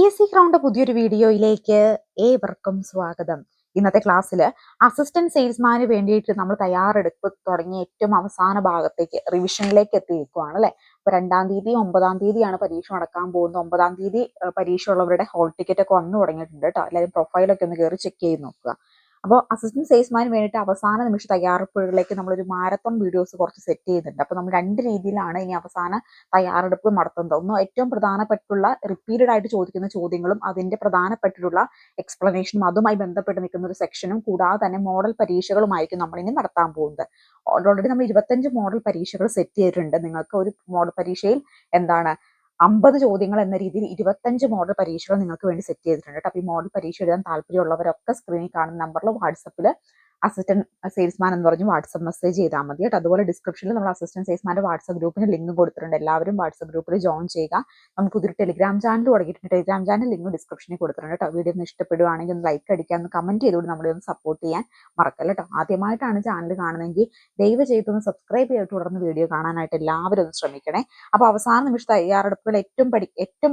PSC crowned പുതിയൊരു വീഡിയോയിലേക്ക് ഏവർക്കും സ്വാഗതം. ഇന്നത്തെ ക്ലാസ്സിൽ അസിസ്റ്റന്റ് സെയിൽസ്മാന് വേണ്ടിയിട്ട് നമ്മൾ തയ്യാറെടുപ്പ് തുടങ്ങിയ ഏറ്റവും അവസാന ഭാഗത്തേക്ക് റിവിഷനിലേക്ക് എത്തിയിരിക്കുകയാണ് അല്ലെ. അപ്പൊ 2-ാം തീയതി 9-ാം തീയതിയാണ് പരീക്ഷ നടക്കാൻ പോകുന്നത്. 9-ാം തീയതി പരീക്ഷ ഉള്ളവരുടെ ഹോൾ ടിക്കറ്റ് ഒക്കെ വന്നു തുടങ്ങിയിട്ടുണ്ട് കേട്ടോ. എല്ലാവരും പ്രൊഫൈലൊക്കെ ഒന്ന് കയറി ചെക്ക് ചെയ്ത് നോക്കുക. അപ്പോൾ അസിസ്റ്റന്റ് സെയിൽസ്മാന് വേണ്ടിയിട്ട് അവസാന നിമിഷ തയ്യാറെടുപ്പുകളിലേക്ക് നമ്മളൊരു മാരത്തോൺ വീഡിയോസ് കുറച്ച് സെറ്റ് ചെയ്യുന്നുണ്ട്. അപ്പോൾ നമ്മൾ 2 രീതിയിലാണ് ഇനി അവസാന തയ്യാറെടുപ്പ് നടത്തുന്നത്. ഒന്ന് ഏറ്റവും പ്രധാനപ്പെട്ടുള്ള റിപ്പീറ്റഡ് ആയിട്ട് ചോദിക്കുന്ന ചോദ്യങ്ങളും അതിന്റെ പ്രധാനപ്പെട്ടിട്ടുള്ള എക്സ്പ്ലനേഷനും അതുമായി ബന്ധപ്പെട്ട് നിൽക്കുന്ന ഒരു സെക്ഷനും കൂടാതെ തന്നെ മോഡൽ പരീക്ഷകളുമായിരിക്കും നമ്മൾ ഇനി നടത്താൻ പോകുന്നത്. ഓൾറെഡി നമ്മൾ 25 മോഡൽ പരീക്ഷകൾ സെറ്റ് ചെയ്തിട്ടുണ്ട്. നിങ്ങൾക്ക് ഒരു മോഡൽ പരീക്ഷയിൽ 50 ചോദ്യങ്ങൾ എന്ന രീതിയിൽ 25 മോഡൽ പരീക്ഷകൾ നിങ്ങൾക്ക് വേണ്ടി സെറ്റ് ചെയ്തിട്ടുണ്ട്. അപ്പോൾ ഈ മോഡൽ പരീക്ഷ എഴുതാൻ താല്പര്യമുള്ളവരൊക്കെ സ്ക്രീനിൽ കാണുന്ന നമ്പറിൽ വാട്സപ്പിൽ അസിസ്റ്റന്റ് സെയിൽസ്മാൻ എന്ന് പറഞ്ഞ് വാട്സപ്പ് മെസ്സേജ് ചെയ്താൽ മതി കേട്ടോ. അതുപോലെ ഡിസ്ക്രിപ്ഷനിൽ നമ്മൾ അസിസ്റ്റന്റ് സെയിൽസ്മാന്റെ വാട്സപ്പ് ഗ്രൂപ്പിന് ലിങ്ക് കൊടുത്തിട്ടുണ്ട്. എല്ലാവരും വാട്സപ്പ് ഗ്രൂപ്പിൽ ജോയിൻ ചെയ്യുക. നമുക്ക് പുതിയൊരു ടെലിഗ്രാം ചാനൽ തുടങ്ങിയിട്ടുണ്ട്. ടെലിഗ്രാം ചാനൽ ലിങ്ക് ഡിസ്ക്രിപ്ഷനിൽ കൊടുത്തിട്ടുണ്ട് കേട്ടോ. വീഡിയോ ഒന്ന് ഇഷ്ടപ്പെടുവാണെങ്കിൽ ഒന്ന് ലൈക്ക് അടിക്കാൻ, ഒന്ന് കമന്റ് ചെയ്തുകൊണ്ട് നമ്മളെ ഒന്ന് സപ്പോർട്ട് ചെയ്യാൻ മറക്കല്ല കേട്ടോ. ആദ്യമായിട്ടാണ് ചാനൽ കാണുന്നതെങ്കിൽ ദയവ് ചെയ്തൊന്ന് സബ്സ്ക്രൈബ് ചെയ്തിട്ട് തുടർന്ന് വീഡിയോ കാണാനായിട്ട് എല്ലാവരും ഒന്ന് ശ്രമിക്കണേ. അപ്പോൾ അവസാന നിമിഷ തയ്യാറെടുപ്പുകൾ ഏറ്റവും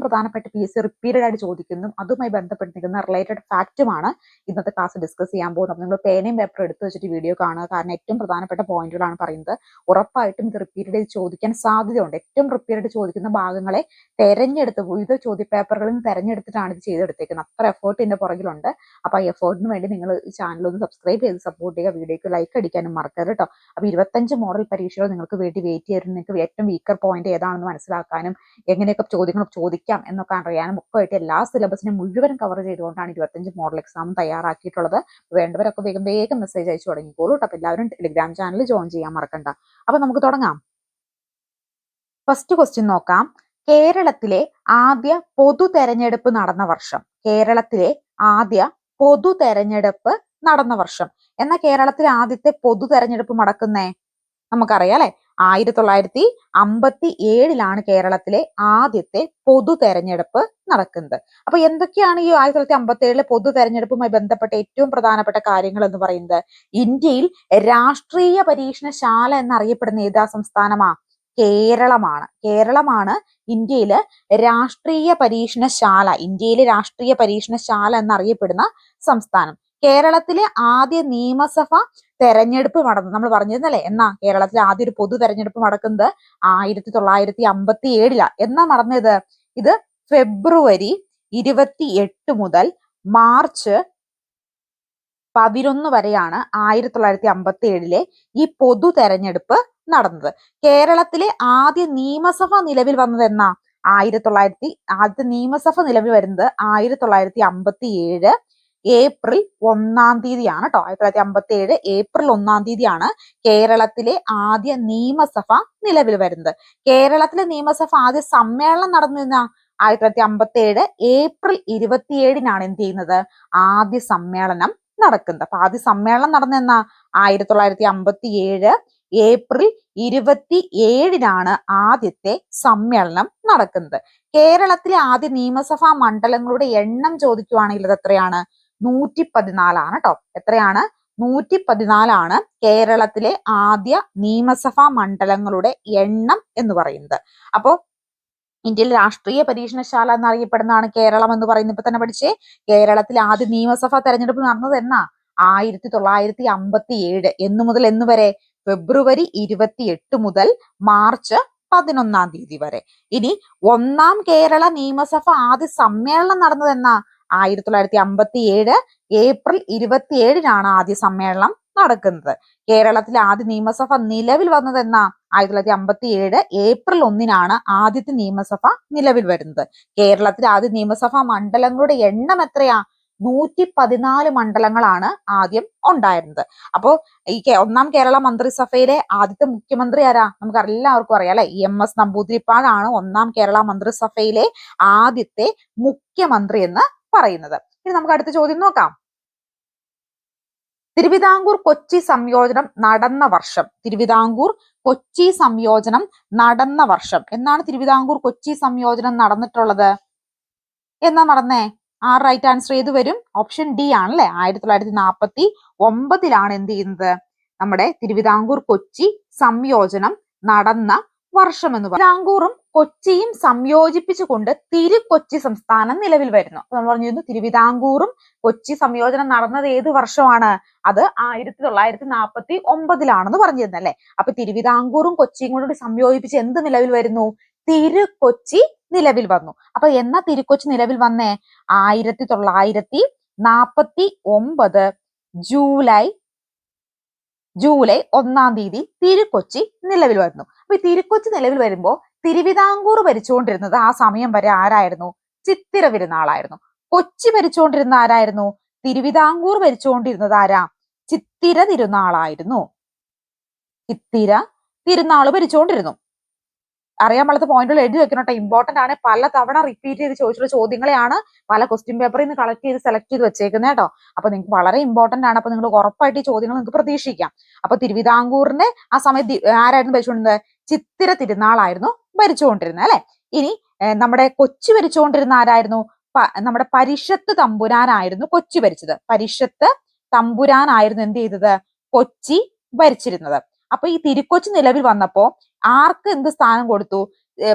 പ്രധാനപ്പെട്ട PSC റിപ്പീറ്റഡ് ആയിട്ട് ചോദിക്കുന്നതും അതുമായി ബന്ധപ്പെട്ട് നിൽക്കുന്ന റിലേറ്റഡ് ഫാക്റ്റുമാണ് ഇന്നത്തെ ക്ലാസ് ഡിസ്കസ് ചെയ്യാൻ പോകുന്നത്. നിങ്ങൾ പേനയും പേപ്പർ എടുത്ത് വെച്ചിട്ട് വീഡിയോ കാണുക. കാരണം ഏറ്റവും പ്രധാനപ്പെട്ട പോയിന്റുകളാണ് പറയുന്നത്. ഉറപ്പായിട്ടും ഇത് റിപ്പീറ്റഡ് ചോദിക്കാൻ സാധ്യതയുണ്ട്. ഏറ്റവും റിപ്പീറ്റഡ് ചോദിക്കുന്ന ഭാഗങ്ങളെ തെരഞ്ഞെടുത്ത് വിവിധ ചോദ്യപേപ്പറുകളിൽ നിന്ന് തെരഞ്ഞെടുത്തിട്ടാണ് ഇത് ചെയ്തെടുത്തേക്കുന്നത്. അത്ര എഫേർട്ട് ഇതിന്റെ പുറകിലുണ്ട്. അപ്പൊ ആ എഫേർട്ടിന് വേണ്ടി നിങ്ങൾ ഈ ചാനൽ ഒന്ന് സബ്സ്ക്രൈബ് ചെയ്ത് സപ്പോർട്ട് ചെയ്യുക. വീഡിയോക്ക് ലൈക്ക് അടിക്കാനും മറക്കരുത് കേട്ടോ. അപ്പൊ 25 മോഡൽ പരീക്ഷകൾ നിങ്ങൾക്ക് വേണ്ടി വെയിറ്റ് ചെയ്തിരുന്നു. നിങ്ങൾക്ക് ഏറ്റവും വീക്കർ പോയിന്റ് ഏതാണെന്ന് മനസ്സിലാക്കാനും എങ്ങനെയൊക്കെ ചോദ്യങ്ങൾ ചോദിക്കാം എന്നൊക്കെ അറിയാനും ഒക്കെ ആയിട്ട് എല്ലാ സിലബസിനും മുഴുവൻ കവർ ചെയ്തുകൊണ്ടാണ് 25 മോഡൽ എക്സാം തയ്യാറാക്കിയിട്ടുള്ളത്. വേണ്ടവരൊക്കെ വേഗം മെസ്സേജ് അയച്ചു തുടങ്ങിക്കോളൂ കേട്ടോ. അപ്പൊ എല്ലാവരും ടെലിഗ്രാം ചാനൽ ജോയിൻ ചെയ്യാൻ മറക്കണ്ട. അപ്പൊ നമുക്ക് തുടങ്ങാം. ഫസ്റ്റ് ക്വസ്റ്റ്യൻ നോക്കാം. കേരളത്തിലെ ആദ്യ പൊതു തെരഞ്ഞെടുപ്പ് നടന്ന വർഷം. കേരളത്തിലെ ആദ്യ പൊതു തെരഞ്ഞെടുപ്പ് നടന്ന വർഷം. എന്നാൽ കേരളത്തിലെ ആദ്യത്തെ പൊതു തെരഞ്ഞെടുപ്പ് നടക്കുന്നേ നമുക്കറിയാം അല്ലെ. 1957 കേരളത്തിലെ ആദ്യത്തെ പൊതു തെരഞ്ഞെടുപ്പ് നടക്കുന്നത്. അപ്പൊ എന്തൊക്കെയാണ് ഈ 1957 പൊതു തെരഞ്ഞെടുപ്പുമായി ബന്ധപ്പെട്ട ഏറ്റവും പ്രധാനപ്പെട്ട കാര്യങ്ങൾ എന്ന് പറയുന്നത്? ഇന്ത്യയിൽ രാഷ്ട്രീയ പരീക്ഷണശാല എന്നറിയപ്പെടുന്ന ഏതാ സംസ്ഥാനമാ? കേരളമാണ്. കേരളമാണ് ഇന്ത്യയിലെ രാഷ്ട്രീയ പരീക്ഷണശാല എന്നറിയപ്പെടുന്ന സംസ്ഥാനം. കേരളത്തിലെ ആദ്യ നിയമസഭ തെരഞ്ഞെടുപ്പ് നടന്നു നമ്മൾ പറഞ്ഞിരുന്നല്ലേ. എന്നാ കേരളത്തിലെ ആദ്യ ഒരു പൊതു തെരഞ്ഞെടുപ്പ് നടക്കുന്നത് 1957 എന്നാ നടന്നത്? ഇത് ഫെബ്രുവരി 28 മുതൽ മാർച്ച് 11 വരെയാണ് 1957 ഈ പൊതു തെരഞ്ഞെടുപ്പ് നടന്നത്. കേരളത്തിലെ ആദ്യ നിയമസഭ നിലവിൽ വന്നത് എന്നാ? ആദ്യത്തെ നിയമസഭ നിലവിൽ വരുന്നത് 1957 ഏപ്രിൽ 1-ാം തീയതിയാണ് കേട്ടോ. 1957 ഏപ്രിൽ 1-ാം തീയതിയാണ് കേരളത്തിലെ ആദ്യ നിയമസഭ നിലവിൽ വരുന്നത്. കേരളത്തിലെ നിയമസഭ ആദ്യ സമ്മേളനം നടന്നിരുന്ന 1957 ഏപ്രിൽ 27-നാണ് എന്ത് ചെയ്യുന്നത്? ആദ്യ സമ്മേളനം നടക്കുന്നത്. അപ്പൊ ആദ്യ സമ്മേളനം നടന്നെന്നാ 1957 ഏപ്രിൽ 27-നാണ് ആദ്യത്തെ സമ്മേളനം നടക്കുന്നത്. കേരളത്തിലെ ആദ്യ നിയമസഭാ മണ്ഡലങ്ങളുടെ എണ്ണം ചോദിക്കുവാണെങ്കിൽ ഇത് എത്രയാണ്? 114 കേട്ടോ. എത്രയാണ്? 114 കേരളത്തിലെ ആദ്യ നിയമസഭാ മണ്ഡലങ്ങളുടെ എണ്ണം എന്ന് പറയുന്നത്. അപ്പോ ഇന്ത്യയിൽ രാഷ്ട്രീയ പരീക്ഷണശാല എന്നറിയപ്പെടുന്നതാണ് കേരളം എന്ന് പറയുന്നത്. ഇപ്പൊ തന്നെ പഠിച്ചേ. കേരളത്തിലെ ആദ്യ നിയമസഭാ തെരഞ്ഞെടുപ്പ് നടന്നത് എന്നാ? 1957. എന്ന് മുതൽ എന്ന് വരെ? ഫെബ്രുവരി 28 മുതൽ മാർച്ച് 11-ാം തീയതി വരെ. ഇനി 1-ാം കേരള നിയമസഭ ആദ്യ സമ്മേളനം നടന്നത് എന്നാ? 1957 ഏപ്രിൽ 27-നാണ് ആദ്യ സമ്മേളനം നടക്കുന്നത്. കേരളത്തിലെ ആദ്യ നിയമസഭ നിലവിൽ വന്നത് എന്നാ? 1957 ഏപ്രിൽ 1-നാണ് ആദ്യത്തെ നിയമസഭ നിലവിൽ വരുന്നത്. കേരളത്തിലെ ആദ്യ നിയമസഭാ മണ്ഡലങ്ങളുടെ എണ്ണം എത്രയാ? 114 മണ്ഡലങ്ങളാണ് ആദ്യം ഉണ്ടായിരുന്നത്. അപ്പോ ഈ 1-ാം കേരള മന്ത്രിസഭയിലെ ആദ്യത്തെ മുഖ്യമന്ത്രി ആരാ? നമുക്ക് എല്ലാവർക്കും അറിയാം അല്ലെ. EMS നമ്പൂതിരിപ്പാടാണ് 1-ാം കേരള മന്ത്രിസഭയിലെ ആദ്യത്തെ മുഖ്യമന്ത്രി എന്ന് പറയുന്നത്. ഇനി നമുക്ക് അടുത്ത ചോദ്യം നോക്കാം. തിരുവിതാംകൂർ കൊച്ചി സംയോജനം നടന്ന വർഷം. തിരുവിതാംകൂർ കൊച്ചി സംയോജനം നടന്ന വർഷം. എന്നാണ് തിരുവിതാംകൂർ കൊച്ചി സംയോജനം നടന്നിട്ടുള്ളത്? എന്നാ നടന്നേ? റൈറ്റ് ആൻസർ ഏത് വരും? ഓപ്ഷൻ ഡി ആണല്ലേ. 1949 എന്ത് ചെയ്യുന്നത്? നമ്മുടെ തിരുവിതാംകൂർ കൊച്ചി സംയോജനം നടന്ന വർഷം എന്ന് പറയും. തിരുവിതാംകൂറും കൊച്ചിയും സംയോജിപ്പിച്ചുകൊണ്ട് തിരുക്കൊച്ചി സംസ്ഥാനം നിലവിൽ വരുന്നു. നമ്മൾ പറഞ്ഞിരുന്നു തിരുവിതാംകൂറും കൊച്ചി സംയോജനം നടന്നത് ഏത് വർഷമാണ്? അത് 1949 പറഞ്ഞിരുന്നല്ലേ. അപ്പൊ തിരുവിതാംകൂറും കൊച്ചിയും കൂടി സംയോജിപ്പിച്ച് എന്ത് നിലവിൽ വരുന്നു? തിരുക്കൊച്ചി നിലവിൽ വന്നു. അപ്പൊ എന്നാ തിരുക്കൊച്ചി നിലവിൽ വന്നേ? 1949 ജൂലൈ 1 തിരുക്കൊച്ചി നിലവിൽ വരുന്നു. അപ്പൊ ഈ തിരുക്കൊച്ചി നിലവിൽ വരുമ്പോ തിരുവിതാംകൂർ ഭരിച്ചുകൊണ്ടിരുന്നത് ആ സമയം വരെ ആരായിരുന്നു? ചിത്തിര തിരുനാളായിരുന്നു. കൊച്ചി ഭരിച്ചുകൊണ്ടിരുന്ന ആരായിരുന്നു? തിരുവിതാംകൂർ ഭരിച്ചുകൊണ്ടിരുന്നത് ആരാ? ചിത്തിര തിരുനാളായിരുന്നു. ചിത്തിര തിരുനാൾ ഭരിച്ചുകൊണ്ടിരുന്നു. അറിയാൻ പാടാത്ത പോയിന്റുകൾ എഴുതി വെക്കണം കേട്ടോ. ഇമ്പോർട്ടന്റ് ആണ്. പല തവണ റിപ്പീറ്റ് ചെയ്ത് ചോദിച്ചിട്ടുള്ള ചോദ്യങ്ങളെയാണ് പല ക്വസ്റ്റ്യൻ പേപ്പറിൽ നിന്ന് കളക്ട് ചെയ്ത് സെലക്ട് ചെയ്ത് വെച്ചേക്കുന്നത് കേട്ടോ. അപ്പൊ നിങ്ങൾക്ക് വളരെ ഇമ്പോർട്ടന്റ് ആണ്. അപ്പൊ നിങ്ങൾ ഉറപ്പായിട്ട് ഈ ചോദ്യങ്ങൾ നിങ്ങൾക്ക് പ്രതീക്ഷിക്കാം. അപ്പൊ തിരുവിതാംകൂറിന്റെ ആ സമയത്ത് ആരായിരുന്നു ഭരിച്ചുകൊണ്ടിരുന്നത്? ചിത്തിര തിരുനാളായിരുന്നു ഭരിച്ചുകൊണ്ടിരുന്നത് അല്ലെ. ഇനി നമ്മുടെ കൊച്ചി ഭരിച്ചുകൊണ്ടിരുന്ന ആരായിരുന്നു? നമ്മുടെ പരിഷത്ത് തമ്പുരാനായിരുന്നു കൊച്ചി ഭരിച്ചത്. പരിഷത്ത് തമ്പുരാനായിരുന്നു എന്ത് ചെയ്തത്? കൊച്ചി ഭരിച്ചിരുന്നത്. അപ്പൊ ഈ തിരുക്കൊച്ചി നിലവിൽ വന്നപ്പോ ആർക്ക് എന്ത് സ്ഥാനം കൊടുത്തു?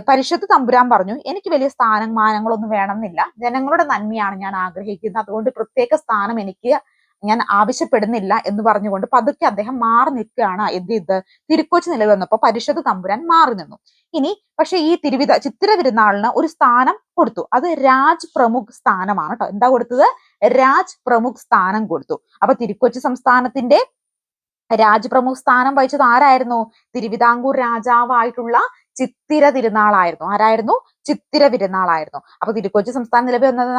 പരിഷത്ത് തമ്പുരാൻ പറഞ്ഞു എനിക്ക് വലിയ സ്ഥാനമാനങ്ങളൊന്നും വേണമെന്നില്ല, ജനങ്ങളുടെ നന്മയാണ് ഞാൻ ആഗ്രഹിക്കുന്നത്, അതുകൊണ്ട് പ്രത്യേക സ്ഥാനം എനിക്ക് ഞാൻ ആവശ്യപ്പെടുന്നില്ല എന്ന് പറഞ്ഞുകൊണ്ട് പതുക്കെ അദ്ദേഹം മാറി നിൽക്കുകയാണ്. എന്ത് ചെയ്ത്? തിരുക്കൊച്ചി നിലവിൽ വന്നപ്പോ പരിഷത്ത് തമ്പുരാൻ മാറി നിന്നു. ഇനി പക്ഷെ ഈ ചിത്തിര തിരുനാളിന് ഒരു സ്ഥാനം കൊടുത്തു. അത് രാജ് പ്രമുഖ് സ്ഥാനമാണ് കേട്ടോ. എന്താ കൊടുത്തത്? രാജ് പ്രമുഖ് സ്ഥാനം കൊടുത്തു. അപ്പൊ തിരുക്കൊച്ചി സംസ്ഥാനത്തിന്റെ രാജപ്രമുഖ സ്ഥാനം വഹിച്ചത് ആരായിരുന്നു? തിരുവിതാംകൂർ രാജാവായിട്ടുള്ള ചിത്തിര തിരുനാളായിരുന്നു. ആരായിരുന്നു? ചിത്തിര തിരുനാളായിരുന്നു. അപ്പൊ തിരുക്കൊച്ചി സംസ്ഥാനം നിലവിൽ വന്നത്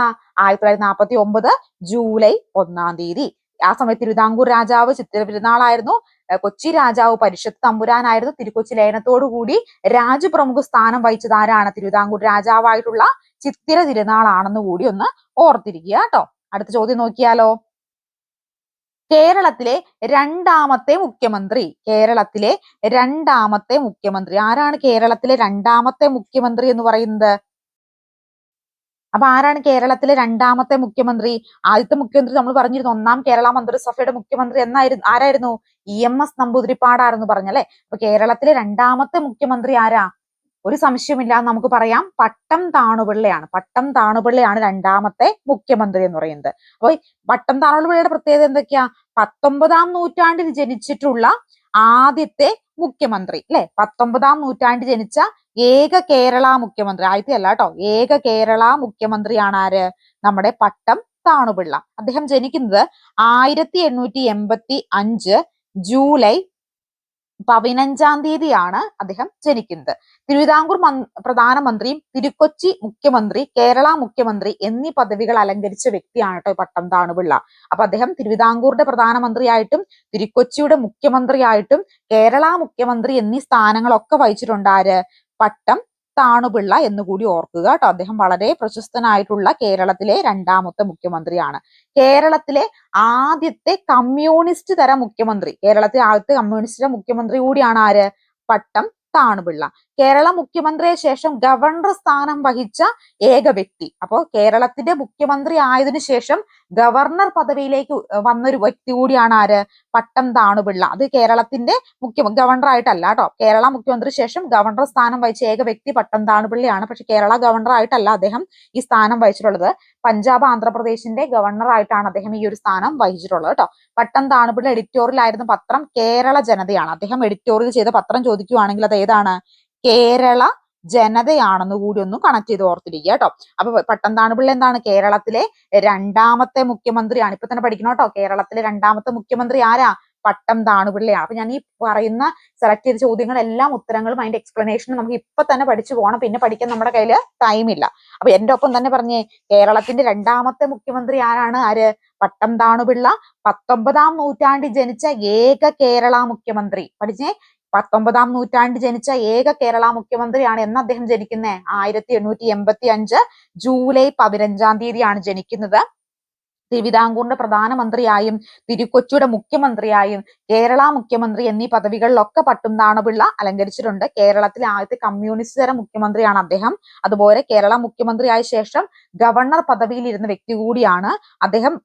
1949 ജൂലൈ 1 ആ സമയത്ത് തിരുവിതാംകൂർ രാജാവ് ചിത്തിര തിരുനാളായിരുന്നു. കൊച്ചി രാജാവ് പരിഷത്ത് തമ്പുരാനായിരുന്നു. തിരുക്കൊച്ചി ലയനത്തോടുകൂടി രാജപ്രമുഖ സ്ഥാനം വഹിച്ചത് ആരാണ്? തിരുവിതാംകൂർ രാജാവായിട്ടുള്ള ചിത്തിര തിരുനാളാണെന്ന് കൂടി ഒന്ന് ഓർത്തിരിക്കുക കേട്ടോ. അടുത്ത ചോദ്യം നോക്കിയാലോ. കേരളത്തിലെ രണ്ടാമത്തെ മുഖ്യമന്ത്രി. കേരളത്തിലെ രണ്ടാമത്തെ മുഖ്യമന്ത്രി ആരാണ്? കേരളത്തിലെ രണ്ടാമത്തെ മുഖ്യമന്ത്രി എന്ന് പറയുന്നത്. അപ്പൊ ആരാണ് കേരളത്തിലെ രണ്ടാമത്തെ മുഖ്യമന്ത്രി? ആദ്യത്തെ മുഖ്യമന്ത്രി നമ്മൾ പറഞ്ഞിരുന്നു ഒന്നാം കേരള മന്ത്രിസഭയുടെ മുഖ്യമന്ത്രി ആരായിരുന്നു? EMS നമ്പൂതിരിപ്പാടായിരുന്നു പറഞ്ഞല്ലേ. അപ്പൊ കേരളത്തിലെ രണ്ടാമത്തെ മുഖ്യമന്ത്രി ആരാ? ഒരു സംശയമില്ലാതെ നമുക്ക് പറയാം പട്ടം താണുപിള്ളയാണ്. പട്ടം താണുപിള്ളയാണ് രണ്ടാമത്തെ മുഖ്യമന്ത്രി എന്ന് പറയുന്നത്. അപ്പൊ പട്ടം താണുപിള്ളയുടെ പ്രത്യേകത എന്തൊക്കെയാ? 19-ാം നൂറ്റാണ്ടിൽ ജനിച്ചിട്ടുള്ള ആദ്യത്തെ മുഖ്യമന്ത്രി അല്ലെ. 19-ാം നൂറ്റാണ്ടിൽ ജനിച്ച ഏക കേരള മുഖ്യമന്ത്രി. ആദ്യത്തെ അല്ല കേട്ടോ. ഏക കേരള മുഖ്യമന്ത്രിയാണ് ആര്? നമ്മുടെ പട്ടം താണുപിള്ള. അദ്ദേഹം ജനിക്കുന്നത് 1885 ജൂലൈ 15 അദ്ദേഹം ജനിക്കുന്നത്. തിരുവിതാംകൂർ പ്രധാനമന്ത്രിയും തിരുക്കൊച്ചി മുഖ്യമന്ത്രി, കേരള മുഖ്യമന്ത്രി എന്നീ പദവികൾ അലങ്കരിച്ച വ്യക്തിയാണ് കേട്ടോ പട്ടം താണുപിള്ള. അപ്പൊ അദ്ദേഹം തിരുവിതാംകൂറിന്റെ പ്രധാനമന്ത്രിയായിട്ടും തിരുക്കൊച്ചിയുടെ മുഖ്യമന്ത്രിയായിട്ടും കേരള മുഖ്യമന്ത്രി എന്നീ സ്ഥാനങ്ങളൊക്കെ വഹിച്ചിട്ടുണ്ട് ആര്? പട്ടം താണുപിള്ള എന്നുകൂടി ഓർക്കുക കേട്ടോ. അദ്ദേഹം വളരെ പ്രശസ്തനായിട്ടുള്ള കേരളത്തിലെ രണ്ടാമത്തെ മുഖ്യമന്ത്രിയാണ്. കേരളത്തിലെ ആദ്യത്തെ കമ്മ്യൂണിസ്റ്റ് തര മുഖ്യമന്ത്രി. കേരളത്തിലെ ആദ്യത്തെ കമ്മ്യൂണിസ്റ്റ് മുഖ്യമന്ത്രി കൂടിയാണ് ആര്? പട്ടം താണുപിള്ള. കേരള മുഖ്യമന്ത്രിയെ ശേഷം ഗവർണർ സ്ഥാനം വഹിച്ച ഏക വ്യക്തി. അപ്പോ കേരളത്തിന്റെ മുഖ്യമന്ത്രി ആയതിനു ശേഷം ഗവർണർ പദവിയിലേക്ക് വന്നൊരു വ്യക്തി കൂടിയാണ് ആര്? പട്ടം താണുപിള്ള. അത് കേരളത്തിന്റെ ഗവർണർ ആയിട്ടല്ല കേട്ടോ. കേരള മുഖ്യമന്ത്രി ശേഷം ഗവർണർ സ്ഥാനം വഹിച്ച ഏക വ്യക്തി പട്ടം താണുപിള്ളയാണ്. പക്ഷെ കേരള ഗവർണർ ആയിട്ടല്ല അദ്ദേഹം ഈ സ്ഥാനം വഹിച്ചിട്ടുള്ളത്. പഞ്ചാബ് ആന്ധ്രാപ്രദേശിന്റെ ഗവർണർ ആയിട്ടാണ് അദ്ദേഹം ഈ ഒരു സ്ഥാനം വഹിച്ചിട്ടുള്ളത് കേട്ടോ. പട്ടം താണുപിള്ള എഡിറ്റോറിയൽ ആയിരുന്ന പത്രം കേരള ജനതയാണ്. അദ്ദേഹം എഡിറ്റോറിയൽ ചെയ്ത പത്രം ചോദിക്കുവാണെങ്കിൽ അത് ഏതാണ്? കേരള ജനതയാണെന്ന് കൂടി ഒന്ന് കണക്ട് ചെയ്ത് ഓർത്തിരിക്കുക കേട്ടോ. അപ്പൊ പട്ടം താണുപിള്ള എന്താണ്? കേരളത്തിലെ രണ്ടാമത്തെ മുഖ്യമന്ത്രിയാണ്. ഇപ്പൊ തന്നെ പഠിക്കണം കേട്ടോ. കേരളത്തിലെ രണ്ടാമത്തെ മുഖ്യമന്ത്രി ആരാ? പട്ടം താണുപിള്ളയാണ്. അപ്പൊ ഞാൻ ഈ പറയുന്ന സെലക്ട് ചെയ്ത ചോദ്യങ്ങളെല്ലാം ഉത്തരങ്ങളും അതിന്റെ എക്സ്പ്ലനേഷനും നമുക്ക് ഇപ്പൊ തന്നെ പഠിച്ചു പോകണം. പിന്നെ പഠിക്കാൻ നമ്മുടെ കയ്യിൽ ടൈമില്ല. അപ്പൊ എന്റെ ഒപ്പം തന്നെ പറഞ്ഞേ, കേരളത്തിന്റെ രണ്ടാമത്തെ മുഖ്യമന്ത്രി ആരാണ്? ആര്? പട്ടം താണുപിള്ള. 19-ാം നൂറ്റാണ്ടിൽ ജനിച്ച ഏക കേരള മുഖ്യമന്ത്രി. പഠിച്ചേ, 19-ാം നൂറ്റാണ്ടിൽ ജനിച്ച ഏക കേരള മുഖ്യമന്ത്രിയാണ്. എന്ന് അദ്ദേഹം ജനിക്കുന്നത് 1885 ജൂലൈ 15 ജനിക്കുന്നത്. തിരുവിതാംകൂറിന്റെ പ്രധാനമന്ത്രിയായും തിരുക്കൊച്ചിയുടെ മുഖ്യമന്ത്രിയായും കേരള മുഖ്യമന്ത്രി എന്നീ പദവികളിലൊക്കെ പട്ടും താണുപിള്ള അലങ്കരിച്ചിട്ടുണ്ട്. കേരളത്തിലെ ആദ്യത്തെ കമ്മ്യൂണിസ്റ്റ് തര മുഖ്യമന്ത്രിയാണ് അദ്ദേഹം. അതുപോലെ കേരള മുഖ്യമന്ത്രിയായ ശേഷം ഗവർണർ പദവിയിൽ ഇരുന്ന വ്യക്തി കൂടിയാണ് അദ്ദേഹം.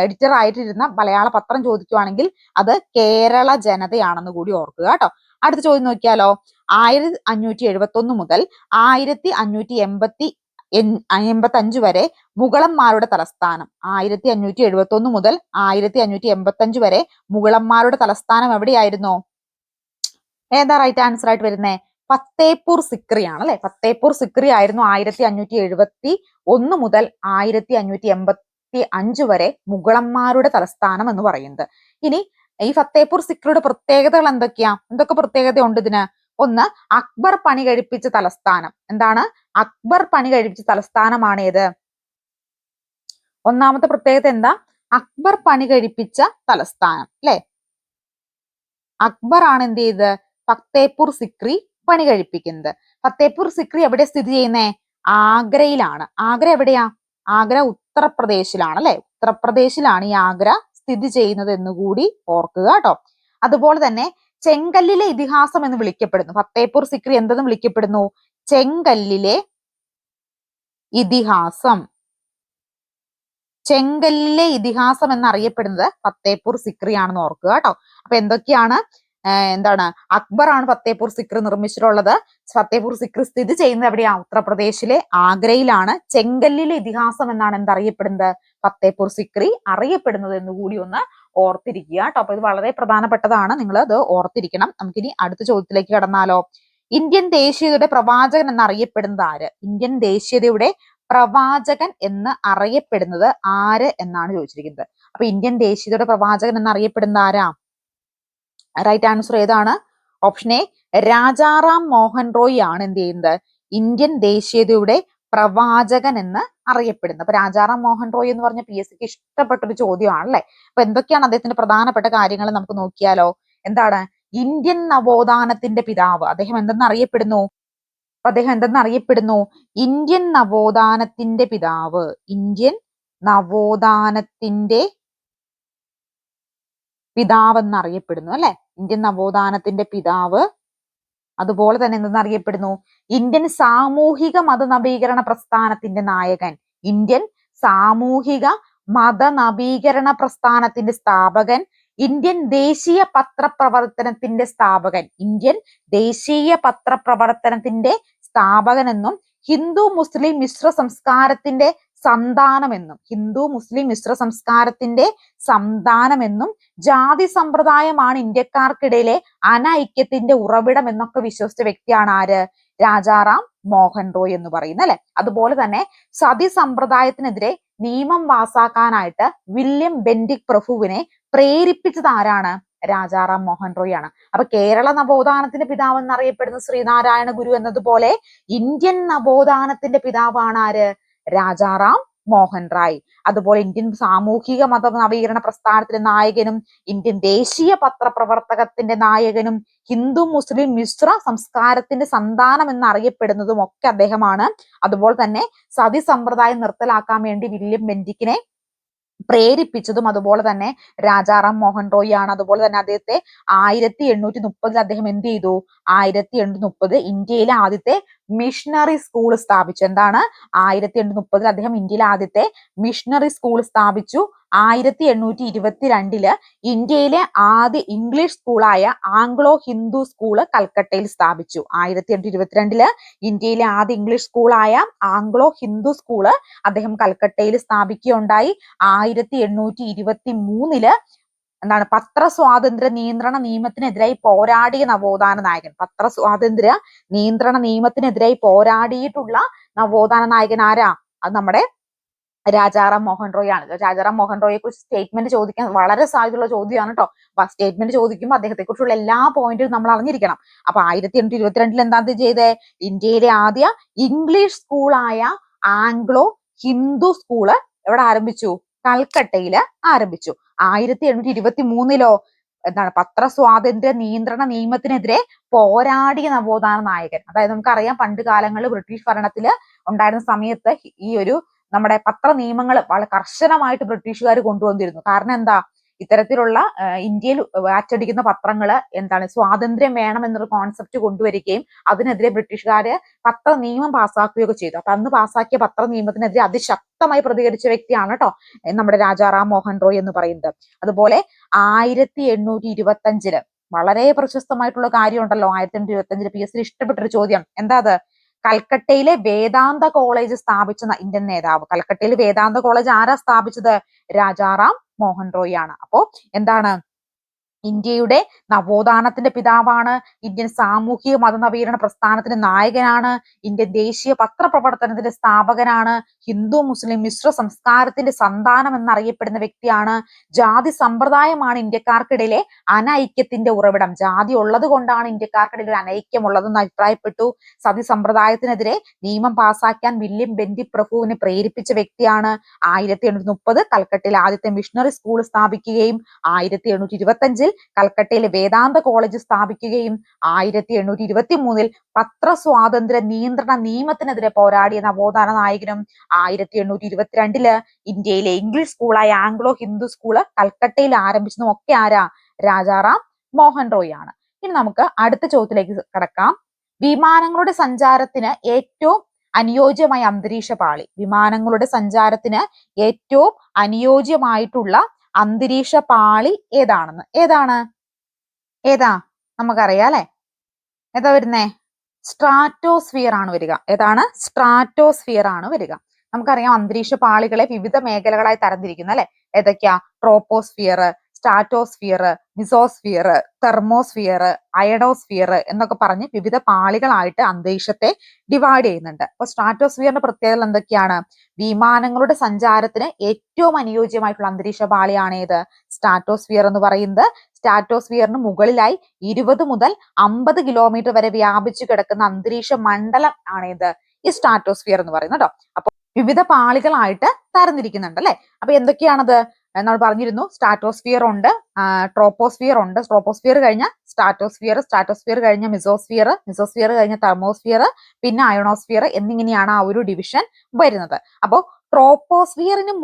എഡിറ്റർ ആയിട്ടിരുന്ന മലയാള പത്രം ചോദിക്കുവാണെങ്കിൽ അത് കേരള ജനതയാണെന്ന് കൂടി ഓർക്കുക കേട്ടോ. അടുത്ത ചോദ്യം നോക്കിയാലോ. 1571 മുതൽ 1585 വരെ മുഗളന്മാരുടെ തലസ്ഥാനം. 1571 മുതൽ 1585 വരെ മുഗളന്മാരുടെ തലസ്ഥാനം എവിടെയായിരുന്നു? ഏതാ റൈറ്റ് ആൻസർ ആയിട്ട് വരുന്നേ? ഫത്തേപൂർ സിക്രി ആണ് അല്ലെ. ഫത്തേപൂർ സിക്രി ആയിരുന്നു 1571 മുതൽ 1585 വരെ മുഗളന്മാരുടെ തലസ്ഥാനം എന്ന് പറയുന്നത്. ഇനി ഈ ഫത്തേപൂർ സിക്രിയുടെ പ്രത്യേകതകൾ എന്തൊക്കെയാ? എന്തൊക്കെ പ്രത്യേകത ഉണ്ട് ഇതിന്? ഒന്ന്, അക്ബർ പണി കഴിപ്പിച്ച തലസ്ഥാനം. എന്താണ്? അക്ബർ പണി കഴിപ്പിച്ച തലസ്ഥാനമാണ് ഏത്? ഒന്നാമത്തെ പ്രത്യേകത എന്താ? അക്ബർ പണി കഴിപ്പിച്ച തലസ്ഥാനം അല്ലെ. അക്ബർ ആണ് എന്ത് ചെയ്ത് ഫത്തേപൂർ സിക്രി പണി കഴിപ്പിക്കുന്നത്. ഫത്തേപൂർ സിക്രി എവിടെ സ്ഥിതി ചെയ്യുന്നേ? ആഗ്രയിലാണ്. ആഗ്ര എവിടെയാ? ആഗ്ര ഉത്തർപ്രദേശിലാണ് അല്ലെ. ഉത്തർപ്രദേശിലാണ് ഈ ആഗ്ര സ്ഥിതി ചെയ്യുന്നത് എന്നുകൂടി ഓർക്കുക കേട്ടോ. അതുപോലെ തന്നെ ചെങ്കല്ലിലെ ഇതിഹാസം എന്ന് വിളിക്കപ്പെടുന്നു. ഫത്തേപൂർ സിക്രി എന്തെന്ന് വിളിക്കപ്പെടുന്നു? ചെങ്കല്ലിലെ ഇതിഹാസം. ചെങ്കല്ലിലെ ഇതിഹാസം എന്നറിയപ്പെടുന്നത് ഫത്തേപൂർ സിക്രി ആണെന്ന് ഓർക്കുക കേട്ടോ. അപ്പൊ എന്തൊക്കെയാണ്? അക്ബർ ആണ് ഫത്തേപൂർ സിക്രി നിർമ്മിച്ചിട്ടുള്ളത്. ഫത്തേപൂർ സിക്രി സ്ഥിതി ചെയ്യുന്നത് എവിടെയാ? ഉത്തർപ്രദേശിലെ ആഗ്രയിലാണ്. ചെങ്കല്ലിലെ ഇതിഹാസം എന്നാണ് എന്തറിയപ്പെടുന്നത്? ഫത്തേപൂർ സിക്രി അറിയപ്പെടുന്നത് എന്നുകൂടി ഒന്ന് ഓർത്തിരിക്കുക കേട്ടോ. അപ്പൊ ഇത് വളരെ പ്രധാനപ്പെട്ടതാണ്, നിങ്ങൾ അത് ഓർത്തിരിക്കണം. നമുക്കിനി അടുത്ത ചോദ്യത്തിലേക്ക് കടന്നാലോ. ഇന്ത്യൻ ദേശീയതയുടെ പ്രവാചകൻ എന്നറിയപ്പെടുന്നത് ആര്? ഇന്ത്യൻ ദേശീയതയുടെ പ്രവാചകൻ എന്ന് അറിയപ്പെടുന്നത് ആര് എന്നാണ് ചോദിച്ചിരിക്കുന്നത്. അപ്പൊ ഇന്ത്യൻ ദേശീയതയുടെ പ്രവാചകൻ എന്നറിയപ്പെടുന്നത് ആരാ? റൈറ്റ് ആൻസർ ഏതാണ്? ഓപ്ഷൻ എ, രാജാറാം മോഹൻ റോയ് ആണ് എന്ത് ചെയ്യുന്നത്? ഇന്ത്യൻ ദേശീയതയുടെ പ്രവാചകൻ എന്ന് അറിയപ്പെടുന്നത്. അപ്പൊ രാജാറാം മോഹൻ റോയ് എന്ന് പറഞ്ഞ PSCക്ക് ഇഷ്ടപ്പെട്ട ഒരു ചോദ്യമാണ് അല്ലെ. അപ്പൊ എന്തൊക്കെയാണ് അദ്ദേഹത്തിന്റെ പ്രധാനപ്പെട്ട കാര്യങ്ങൾ നമുക്ക് നോക്കിയാലോ. എന്താണ്? ഇന്ത്യൻ നവോത്ഥാനത്തിന്റെ പിതാവ്. അദ്ദേഹം എന്തെന്നറിയപ്പെടുന്നു? അദ്ദേഹം എന്തെന്നറിയപ്പെടുന്നു? ഇന്ത്യൻ നവോത്ഥാനത്തിന്റെ പിതാവ്. ഇന്ത്യൻ നവോത്ഥാനത്തിന്റെ പിതാവ് എന്നറിയപ്പെടുന്നു അല്ലെ. ഇന്ത്യൻ നവോത്ഥാനത്തിന്റെ പിതാവ്. അതുപോലെ തന്നെ എന്തെന്നറിയപ്പെടുന്നു? ഇന്ത്യൻ സാമൂഹിക മതനവീകരണ പ്രസ്ഥാനത്തിന്റെ നായകൻ. ഇന്ത്യൻ സാമൂഹിക മതനവീകരണ പ്രസ്ഥാനത്തിന്റെ സ്ഥാപകൻ. ഇന്ത്യൻ ദേശീയ പത്രപ്രവർത്തനത്തിന്റെ സ്ഥാപകൻ. ഇന്ത്യൻ ദേശീയ പത്രപ്രവർത്തനത്തിന്റെ സ്ഥാപകൻ എന്നും ഹിന്ദു മുസ്ലിം മിശ്ര സംസ്കാരത്തിന്റെ സന്താനമെന്നും, ഹിന്ദു മുസ്ലിം മിശ്ര സംസ്കാരത്തിന്റെ സന്താനമെന്നും, ജാതി സമ്പ്രദായമാണ് ഇന്ത്യക്കാർക്കിടയിലെ അനൈക്യത്തിന്റെ ഉറവിടം എന്നൊക്കെ വിശ്വസിച്ച വ്യക്തിയാണ് ആര്? രാജാറാം മോഹൻ റോയ് എന്ന് പറയുന്നത് അല്ലെ. അതുപോലെ തന്നെ സതി സമ്പ്രദായത്തിനെതിരെ നിയമം പാസാക്കാനായിട്ട് വില്യം ബെന്റിക് പ്രഭുവിനെ പ്രേരിപ്പിച്ചത് ആരാണ്? രാജാറാം മോഹൻ റോയ് ആണ്. അപ്പൊ കേരള നവോത്ഥാനത്തിന്റെ പിതാവ് എന്നറിയപ്പെടുന്ന ശ്രീനാരായണ ഗുരു എന്നതുപോലെ ഇന്ത്യൻ നവോത്ഥാനത്തിന്റെ പിതാവാണ് ആര്? രാജാറാം മോഹൻ റായ്. അതുപോലെ ഇന്ത്യൻ സാമൂഹിക മത നവീകരണ പ്രസ്ഥാനത്തിന്റെ നായകനും, ഇന്ത്യൻ ദേശീയ പത്രപ്രവർത്തകത്തിന്റെ നായകനും, ഹിന്ദു മുസ്ലിം മിശ്ര സംസ്കാരത്തിന്റെ സന്താനം എന്നറിയപ്പെടുന്നതും ഒക്കെ അദ്ദേഹമാണ്. അതുപോലെ തന്നെ സതി സമ്പ്രദായം നിർത്തലാക്കാൻ വേണ്ടി വില്യം ബെന്റിക്കിനെ പ്രേരിപ്പിച്ചതും അതുപോലെ തന്നെ രാജാറാം മോഹൻ റോയ് ആണ്. അതുപോലെ തന്നെ അദ്ദേഹത്തെ 1830 അദ്ദേഹം എന്ത് ചെയ്തു? 1830 ഇന്ത്യയിലെ ആദ്യത്തെ മിഷണറി സ്കൂൾ സ്ഥാപിച്ചു. എന്താണ്? 1830 അദ്ദേഹം ഇന്ത്യയിലെ ആദ്യത്തെ മിഷണറി സ്കൂൾ സ്ഥാപിച്ചു. 1822 ഇന്ത്യയിലെ ആദ്യ ഇംഗ്ലീഷ് സ്കൂളായ ആംഗ്ലോ ഹിന്ദു സ്കൂള് കൽക്കട്ടയിൽ സ്ഥാപിച്ചു. 1822 ഇന്ത്യയിലെ ആദ്യ ഇംഗ്ലീഷ് സ്കൂളായ ആംഗ്ലോ ഹിന്ദു സ്കൂള് അദ്ദേഹം കൽക്കട്ടയിൽ സ്ഥാപിക്കുകയുണ്ടായി. 1823 പത്രസ്വാതന്ത്ര്യ നിയന്ത്രണ നിയമത്തിനെതിരായി പോരാടിയ നവോത്ഥാന നായകൻ. പത്രസ്വാതന്ത്ര്യ നിയന്ത്രണ നിയമത്തിനെതിരായി പോരാടിയിട്ടുള്ള നവോത്ഥാന നായകൻ ആരാ? അത് നമ്മുടെ രാജാറാം മോഹൻ റോയ് ആണ്. രാജാറാം മോഹൻ റോയെ കുറിച്ച് സ്റ്റേറ്റ്മെന്റ് ചോദിക്കാൻ വളരെ സാധ്യതയുള്ള ചോദ്യമാണ് കേട്ടോ. സ്റ്റേറ്റ്മെന്റ് ചോദിക്കുമ്പോൾ അദ്ദേഹത്തെ കുറിച്ചുള്ള എല്ലാ പോയിന്റും നമ്മൾ അറിഞ്ഞിരിക്കണം. അപ്പൊ 1822 എന്താ ചെയ്തേ? ഇന്ത്യയിലെ ആദ്യ ഇംഗ്ലീഷ് സ്കൂളായ ആംഗ്ലോ ഹിന്ദു സ്കൂള് എവിടെ ആരംഭിച്ചു? കൽക്കട്ടയില് ആരംഭിച്ചു. 1823 പത്രസ്വാതന്ത്ര്യ നിയന്ത്രണ നിയമത്തിനെതിരെ പോരാടിയ നവോത്ഥാന നായകൻ. അതായത് നമുക്കറിയാം പണ്ട് കാലങ്ങളിൽ ബ്രിട്ടീഷ് ഭരണത്തില് ഉണ്ടായിരുന്ന സമയത്ത് ഈ ഒരു നമ്മുടെ പത്ര നിയമങ്ങൾ വളരെ കർശനമായിട്ട് ബ്രിട്ടീഷുകാർ കൊണ്ടുവന്നിരുന്നു. കാരണം എന്താ? ഇത്തരത്തിലുള്ള ഇന്ത്യയിൽ അച്ചടിക്കുന്ന പത്രങ്ങള് സ്വാതന്ത്ര്യം വേണം എന്നൊരു കോൺസെപ്റ്റ് കൊണ്ടുവരികയും അതിനെതിരെ ബ്രിട്ടീഷുകാര് പത്ര നിയമം പാസ്സാക്കുകയൊക്കെ ചെയ്തു. അപ്പൊ അന്ന് പാസ്സാക്കിയ പത്ര നിയമത്തിനെതിരെ അതിശക്തമായി പ്രതികരിച്ച വ്യക്തിയാണ് കേട്ടോ നമ്മുടെ രാജാറാം മോഹൻ റോയ് എന്ന് പറയുന്നത്. അതുപോലെ 1825 വളരെ പ്രശസ്തമായിട്ടുള്ള കാര്യമുണ്ടല്ലോ 1825 PSC ഇഷ്ടപ്പെട്ടൊരു ചോദ്യം. എന്താ അത്? കൽക്കട്ടയിലെ വേദാന്ത കോളേജ് സ്ഥാപിച്ച ഇന്ത്യൻ നേതാവ്. കൽക്കട്ടയിൽ വേദാന്ത കോളേജ് ആരാ സ്ഥാപിച്ചത്? രാജാറാം മോഹൻ റോയ് ആണ്. അപ്പോ എന്താണ്? ഇന്ത്യയുടെ നവോത്ഥാനത്തിന്റെ പിതാവാണ്. ഇന്ത്യൻ സാമൂഹിക മതനവീകരണ പ്രസ്ഥാനത്തിന്റെ നായകനാണ്. ഇന്ത്യൻ ദേശീയ പത്രപ്രവർത്തനത്തിന്റെ സ്ഥാപകനാണ്. ഹിന്ദു മുസ്ലിം മിശ്ര സംസ്കാരത്തിന്റെ സന്താനം എന്നറിയപ്പെടുന്ന വ്യക്തിയാണ്. ജാതി സമ്പ്രദായമാണ് ഇന്ത്യക്കാർക്കിടയിലെ അനൈക്യത്തിന്റെ ഉറവിടം. ജാതി ഉള്ളത് കൊണ്ടാണ് ഇന്ത്യക്കാർക്കിടയിൽ ഒരു അനൈക്യം ഉള്ളതെന്ന് അഭിപ്രായപ്പെട്ടു. സതി സമ്പ്രദായത്തിനെതിരെ നിയമം പാസാക്കാൻ വില്യം ബെന്റി പ്രഭുവിനെ പ്രേരിപ്പിച്ച വ്യക്തിയാണ്. 1830 കൽക്കട്ടയിൽ ആദ്യത്തെ മിഷണറി സ്കൂൾ സ്ഥാപിക്കുകയും 1825 കൽക്കട്ടയിലെ വേദാന്ത കോളേജ് സ്ഥാപിക്കുകയും 1823 പത്രസ്വാതന്ത്ര്യ നിയന്ത്രണ നിയമത്തിനെതിരെ പോരാടിയ നവോത്ഥാന നായകനും 1822 ഇന്ത്യയിലെ ഇംഗ്ലീഷ് സ്കൂളായ ആംഗ്ലോ ഹിന്ദു സ്കൂള് കൽക്കട്ടയിൽ ആരംഭിച്ചതും ഒക്കെ ആരാ? രാജാറാം മോഹൻ റോയ് ആണ്. ഇനി നമുക്ക് അടുത്ത ചോദ്യത്തിലേക്ക് കടക്കാം. വിമാനങ്ങളുടെ സഞ്ചാരത്തിന് ഏറ്റവും അനുയോജ്യമായ അന്തരീക്ഷ പാളി. വിമാനങ്ങളുടെ സഞ്ചാരത്തിന് ഏറ്റവും അനുയോജ്യമായിട്ടുള്ള അന്തരീക്ഷ പാളി ഏതാണെന്ന്? ഏതാ നമുക്കറിയാം അല്ലെ? ഏതാ വരുന്നേ? സ്ട്രാറ്റോസ്ഫിയർ ആണ് വരിക. ഏതാണ്? സ്ട്രാറ്റോസ്ഫിയർ ആണ് വരിക. നമുക്കറിയാം അന്തരീക്ഷ പാളികളെ വിവിധ മേഖലകളായി തരംതിരിക്കുന്നു അല്ലെ? ഏതൊക്കെയാ? ട്രോപ്പോസ്ഫിയർ, സ്ട്രാറ്റോസ്ഫിയർ, മിസോസ്ഫിയർ, തെർമോസ്ഫിയർ, അയഡോസ്ഫിയർ എന്നൊക്കെ പറഞ്ഞ് വിവിധ പാളികളായിട്ട് അന്തരീക്ഷത്തെ ഡിവൈഡ് ചെയ്യുന്നുണ്ട്. അപ്പൊ സ്ട്രാറ്റോസ്ഫിയറിന്റെ പ്രത്യേകതകൾ എന്തൊക്കെയാണ്? വിമാനങ്ങളുടെ സഞ്ചാരത്തിന് ഏറ്റവും അനുയോജ്യമായിട്ടുള്ള അന്തരീക്ഷ പാളിയാണ് ഏത്? സ്ട്രാറ്റോസ്ഫിയർ എന്ന് പറയുന്നത്. സ്ട്രാറ്റോസ്ഫിയറിന് മുകളിലായി 20 മുതൽ 50 കിലോമീറ്റർ വരെ വ്യാപിച്ചു കിടക്കുന്ന അന്തരീക്ഷ മണ്ഡലം ആണേത്? ഈ സ്ട്രാറ്റോസ്ഫിയർ എന്ന് പറയുന്നത് കേട്ടോ. അപ്പൊ വിവിധ പാളികളായിട്ട് തരംതിരിക്കുന്നുണ്ട് അല്ലെ? അപ്പൊ എന്തൊക്കെയാണത്? നമ്മൾ പറഞ്ഞിരുന്നു. സ്ട്രാറ്റോസ്ഫിയർ ഉണ്ട്, ട്രോപ്പോസ്ഫിയർ ഉണ്ട്, ട്രോപ്പോസ്ഫിയർ കഴിഞ്ഞ സ്ട്രാറ്റോസ്ഫിയർ, സ്ട്രാറ്റോസ്ഫിയർ കഴിഞ്ഞ മിസോസ്ഫിയർ, മിസോസ്ഫിയർ കഴിഞ്ഞ തെർമോസ്ഫിയർ, പിന്നെ അയോണോസ്ഫിയർ എന്നിങ്ങനെയാണ് ആ ഒരു ഡിവിഷൻ വരുന്നത്. അപ്പോ ട്രോപ്പോസ്ഫിയറിന്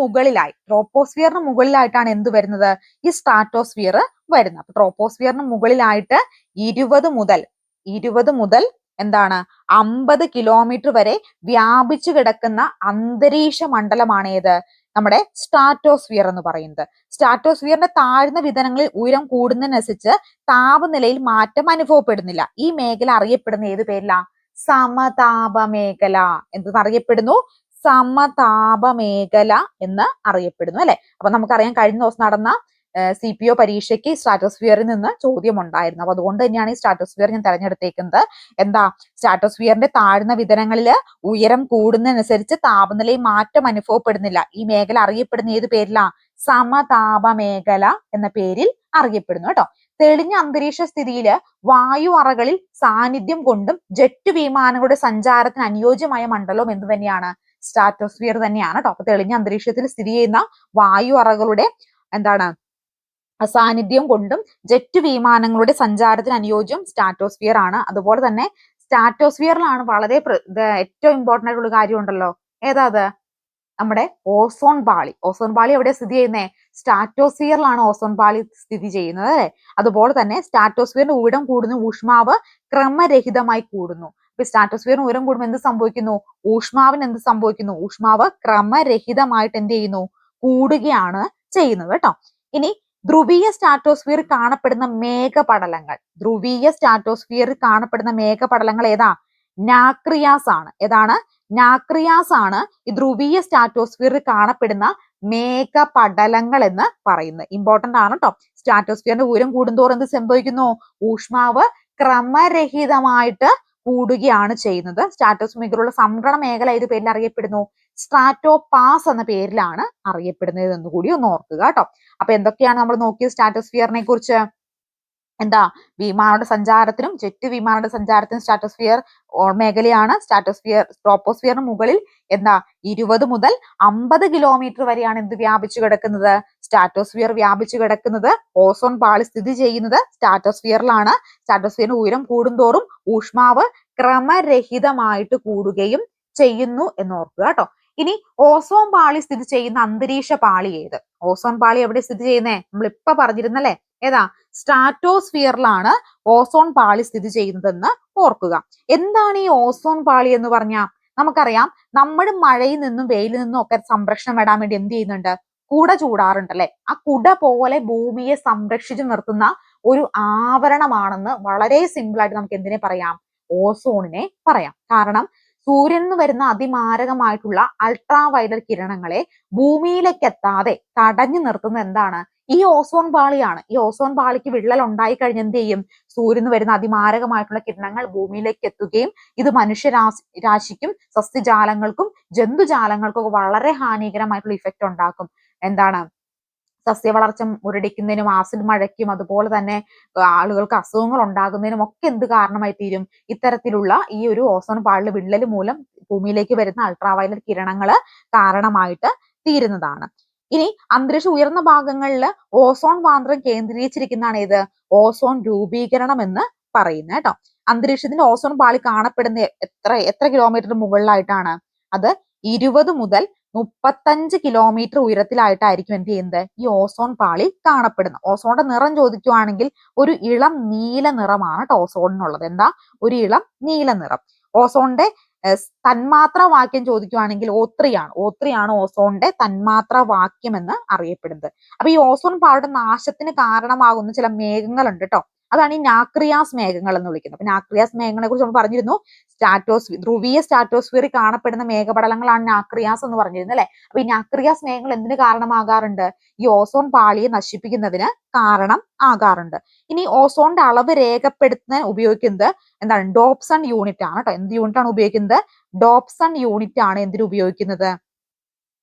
മുകളിലായിട്ടാണ് എന്ത് വരുന്നത്? ഈ സ്ട്രാറ്റോസ്ഫിയർ വരുന്നത്. അപ്പൊ ട്രോപ്പോസ്ഫിയറിന് മുകളിലായിട്ട് 20 മുതൽ എന്താണ് 50 കിലോമീറ്റർ വരെ വ്യാപിച്ചു കിടക്കുന്ന അന്തരീക്ഷ മണ്ഡലമാണ് ഏത്? നമ്മുടെ സ്ട്രാറ്റോസ്ഫിയർ എന്ന് പറയുന്നത്. സ്ട്രാറ്റോസ്ഫിയറിന്റെ താഴ്ന്ന വിതനങ്ങളിൽ ഉയരം കൂടുന്നതിനനുസരിച്ച് താപനിലയിൽ മാറ്റം അനുഭവപ്പെടുന്നില്ല. ഈ മേഖല അറിയപ്പെടുന്ന ഏത് പേരിലാ? സമതാപ മേഖല. എന്തെന്നറിയപ്പെടുന്നു? സമതാപ മേഖല എന്ന് അറിയപ്പെടുന്നു അല്ലെ? അപ്പൊ നമുക്കറിയാം കഴിഞ്ഞ ദിവസം നടന്ന CPO പരീക്ഷയ്ക്ക് സ്ട്രാറ്റോസ്ഫിയറിൽ നിന്ന് ചോദ്യം ഉണ്ടായിരുന്നു. അപ്പൊ അതുകൊണ്ട് തന്നെയാണ് ഈ സ്ട്രാറ്റോസ്ഫിയർ ഞാൻ തെരഞ്ഞെടുത്തേക്കുന്നത്. എന്താ? സ്ട്രാറ്റോസ്ഫിയറിന്റെ താഴ്ന്ന വിതനങ്ങളിൽ ഉയരം കൂടുന്നതനുസരിച്ച് താപനിലയിൽ മാറ്റം അനുഭവപ്പെടുന്നില്ല. ഈ മേഖല അറിയപ്പെടുന്ന ഏത് പേരിലാ? സമതാപ മേഖല എന്ന പേരിൽ അറിയപ്പെടുന്നു കേട്ടോ. തെളിഞ്ഞ അന്തരീക്ഷ സ്ഥിതിയില് വായു അറകളിൽ സാന്നിധ്യം കൊണ്ടും ജെറ്റ് വിമാനങ്ങളുടെ സഞ്ചാരത്തിന് അനുയോജ്യമായ മണ്ഡലവും എന്ത് തന്നെയാണ്? സ്ട്രാറ്റോസ്ഫിയർ തന്നെയാണ് കേട്ടോ. അപ്പൊ തെളിഞ്ഞ അന്തരീക്ഷത്തിൽ സ്ഥിതി ചെയ്യുന്ന വായു അറകളുടെ എന്താണ് സാന്നിധ്യം കൊണ്ടും ജെറ്റ് വിമാനങ്ങളുടെ സഞ്ചാരത്തിന് അനുയോജ്യം സ്ട്രാറ്റോസ്ഫിയർ ആണ്. അതുപോലെ തന്നെ സ്ട്രാറ്റോസ്ഫിയറിലാണ് വളരെ ഏറ്റവും ഇമ്പോർട്ടന്റ് ആയിട്ടുള്ള കാര്യം ഉണ്ടല്ലോ. ഏതാ അത്? നമ്മുടെ ഓസോൺ പാളി. ഓസോൺ പാളി എവിടെ സ്ഥിതി ചെയ്യുന്നേ? സ്ട്രാറ്റോസ്ഫിയറിലാണ് ഓസോൺ പാളി സ്ഥിതി ചെയ്യുന്നത് അല്ലെ? അതുപോലെ തന്നെ സ്ട്രാറ്റോസ്ഫിയറിന്റെ ഉയരം കൂടുന്നു, ഊഷ്മാവ് ക്രമരഹിതമായി കൂടുന്നു. ഇപ്പൊ സ്ട്രാറ്റോസ്ഫിയറിന് ഉയരം കൂടുമ്പോൾ എന്ത് സംഭവിക്കുന്നു? ഊഷ്മാവിന് എന്ത് സംഭവിക്കുന്നു? ഊഷ്മാവ് ക്രമരഹിതമായിട്ട് എന്ത് ചെയ്യുന്നു? കൂടുകയാണ് ചെയ്യുന്നത് കേട്ടോ. ഇനി ധ്രുവീയ സ്ട്രാറ്റോസ്ഫിയർ കാണപ്പെടുന്ന മേഘപടലങ്ങൾ ഏതാ? നാക്രിയാസ് ആണ്. ഏതാണ്? നാക്രിയാസ് ആണ് ഈ ധ്രുവീയ സ്ട്രാറ്റോസ്ഫിയറിൽ കാണപ്പെടുന്ന മേഘപടലങ്ങൾ എന്ന് പറയുന്നത്. ഇമ്പോർട്ടന്റ് ആണ് കേട്ടോ. സ്ട്രാറ്റോസ്ഫിയറിന്റെ ഉയരം കൂടുന്തോറും എന്ത് സംഭവിക്കുന്നു? ഊഷ്മാവ് ക്രമരഹിതമായിട്ട് കൂടുകയാണ് ചെയ്യുന്നത്. സ്ട്രാറ്റോസ്ഫിയറിലുള്ള സംക്രമണ മേഖല ഏത് പേരിൽ അറിയപ്പെടുന്നു? സ്ട്രാറ്റോപാസ് എന്ന പേരിലാണ് അറിയപ്പെടുന്നത് എന്ന് കൂടി ഒന്ന് ഓർക്കുക കേട്ടോ. അപ്പൊ എന്തൊക്കെയാണ് നമ്മൾ നോക്കിയത് സ്ട്രാറ്റോസ്ഫിയറിനെ കുറിച്ച്? എന്താ? വിമാനങ്ങളുടെ സഞ്ചാരത്തിനും ജെറ്റ് വിമാനങ്ങളുടെ സഞ്ചാരത്തിനും സ്ട്രാറ്റോസ്ഫിയർ മേഖലയാണ്. ട്രോപ്പോസ്ഫിയറിന് മുകളിൽ എന്താ 20 മുതൽ 50 കിലോമീറ്റർ വരെയാണ് എന്ത് വ്യാപിച്ചു കിടക്കുന്നത്? സ്ട്രാറ്റോസ്ഫിയർ വ്യാപിച്ചു കിടക്കുന്നത്. ഓസോൺ പാളി സ്ഥിതി ചെയ്യുന്നത് സ്ട്രാറ്റോസ്ഫിയറിലാണ്. സ്ട്രാറ്റോസ്ഫിയറിന് ഉയരം കൂടുന്തോറും ഊഷ്മാവ് ക്രമരഹിതമായിട്ട് കൂടുകയും ചെയ്യുന്നു എന്ന് ഓർക്കുക കേട്ടോ. ഇനി ഓസോൺ പാളി സ്ഥിതി ചെയ്യുന്ന അന്തരീക്ഷ പാളി ഏത്? ഓസോൺ പാളി എവിടെ സ്ഥിതി ചെയ്യുന്നേ? നമ്മൾ ഇപ്പൊ പറഞ്ഞിരുന്നല്ലേ? ഏതാ? സ്ട്രാറ്റോസ്ഫിയറിലാണ് ഓസോൺ പാളി സ്ഥിതി ചെയ്യുന്നതെന്ന് ഓർക്കുക. എന്താണ് ഈ ഓസോൺ പാളി എന്ന് പറഞ്ഞാൽ? നമുക്കറിയാം നമ്മൾ മഴയിൽ നിന്നും വെയിലിൽ നിന്നും ഒക്കെ സംരക്ഷണം നേടാൻ വേണ്ടി എന്ത് ചെയ്യുന്നുണ്ട്? കുട ചൂടാറുണ്ട് അല്ലെ? ആ കുട പോലെ ഭൂമിയെ സംരക്ഷിച്ചു നിർത്തുന്ന ഒരു ആവരണമാണെന്ന് വളരെ സിമ്പിൾ ആയിട്ട് നമുക്ക് എന്തിനെ പറയാം? ഓസോണിനെ പറയാം. കാരണം സൂര്യനിൽ നിന്ന് വരുന്ന അതിമാരകമായിട്ടുള്ള അൾട്രാ വയലറ്റ് കിരണങ്ങളെ ഭൂമിയിലേക്ക് എത്താതെ തടഞ്ഞു നിർത്തുന്നത് എന്താണ്? ഈ ഓസോൺ പാളിയാണ്. ഈ ഓസോൺ പാളിക്ക് വിള്ളൽ ഉണ്ടായി കഴിഞ്ഞ് എന്ത് ചെയ്യും? സൂര്യനിൽ നിന്ന് വരുന്ന അതിമാരകമായിട്ടുള്ള കിരണങ്ങൾ ഭൂമിയിലേക്ക് എത്തുകയും ഇത് രാശിക്കും സസ്യജാലങ്ങൾക്കും ജന്തുജാലങ്ങൾക്കും വളരെ ഹാനികരമായിട്ടുള്ള ഇഫക്റ്റ് ഉണ്ടാക്കും. എന്താണ്? സസ്യവളർച്ച മുരടിക്കുന്നതിനും ആസിഡ് മഴയ്ക്കും അതുപോലെ തന്നെ ആളുകൾക്ക് അസുഖങ്ങൾ ഉണ്ടാകുന്നതിനും ഒക്കെ എന്ത് കാരണമായി തീരും? ഇത്തരത്തിലുള്ള ഈ ഒരു ഓസോൺ പാളിയിൽ വിള്ളൽ മൂലം ഭൂമിയിലേക്ക് വരുന്ന അൾട്രാവയലറ്റ് കിരണങ്ങൾ കാരണമായിട്ട് തീരുന്നതാണ്. ഇനി അന്തരീക്ഷം ഉയർന്ന ഭാഗങ്ങളിൽ ഓസോൺ പാന്ത്രം കേന്ദ്രീകരിച്ചിരിക്കുന്നതാണ് ഏത്? ഓസോൺ രൂപീകരണം എന്ന് പറയുന്നത് കേട്ടോ. അന്തരീക്ഷത്തിന്റെ ഓസോൺ പാളി കാണപ്പെടുന്ന എത്ര കിലോമീറ്റർ മുകളിലായിട്ടാണ്? അത് 20 മുതൽ 35 കിലോമീറ്റർ ഉയരത്തിലായിട്ടായിരിക്കും എന്ത് ചെയ്യുന്നത്? ഈ ഓസോൺ പാളി കാണപ്പെടുന്നത്. ഓസോണിന്റെ നിറം ചോദിക്കുവാണെങ്കിൽ ഒരു ഇളം നീല നിറമാണ് കേട്ടോ ഓസോണിനുള്ളത്. എന്താ? ഒരു ഇളം നീല നിറം. ഓസോണിന്റെ തന്മാത്രാ വാക്യം ചോദിക്കുവാണെങ്കിൽ O3 ആണ്. O3 ആണ് ഓസോണിന്റെ തന്മാത്രാ വാക്യം എന്ന് അറിയപ്പെടുന്നത്. അപ്പൊ ഈ ഓസോൺ പാളിയുടെ നാശത്തിന് കാരണമാകുന്ന ചില മേഘങ്ങൾ ഉണ്ട് കേട്ടോ. അതാണ് ഈ നാക്രിയാസ് മേഘങ്ങൾ എന്ന് വിളിക്കുന്നത്. അപ്പൊ നാക്രിയാസ് മേഘങ്ങളെ കുറിച്ച് നമ്മൾ പറഞ്ഞിരുന്നു. ധ്രുവീയ സ്ട്രാറ്റോസ്ഫിയറിൽ കാണപ്പെടുന്ന മേഘപടലങ്ങളാണ് നാക്രിയാസ് എന്ന് പറഞ്ഞിരുന്നത് അല്ലെ. അപ്പൊ ഈ നാക്രിയാസ് മേഘങ്ങൾ എന്തിന് കാരണമാകാറുണ്ട്? ഈ ഓസോൺ പാളിയെ നശിപ്പിക്കുന്നതിന് കാരണം ആകാറുണ്ട്. ഇനി ഓസോണിന്റെ അളവ് രേഖപ്പെടുത്താൻ ഉപയോഗിക്കുന്നത് എന്താണ്? ഡോപ്സൺ യൂണിറ്റ് ആണ് കേട്ടോ. എന്ത് യൂണിറ്റ് ആണ് ഉപയോഗിക്കുന്നത്? ഡോപ്സൺ യൂണിറ്റ് ആണ് എന്തിനു ഉപയോഗിക്കുന്നത്?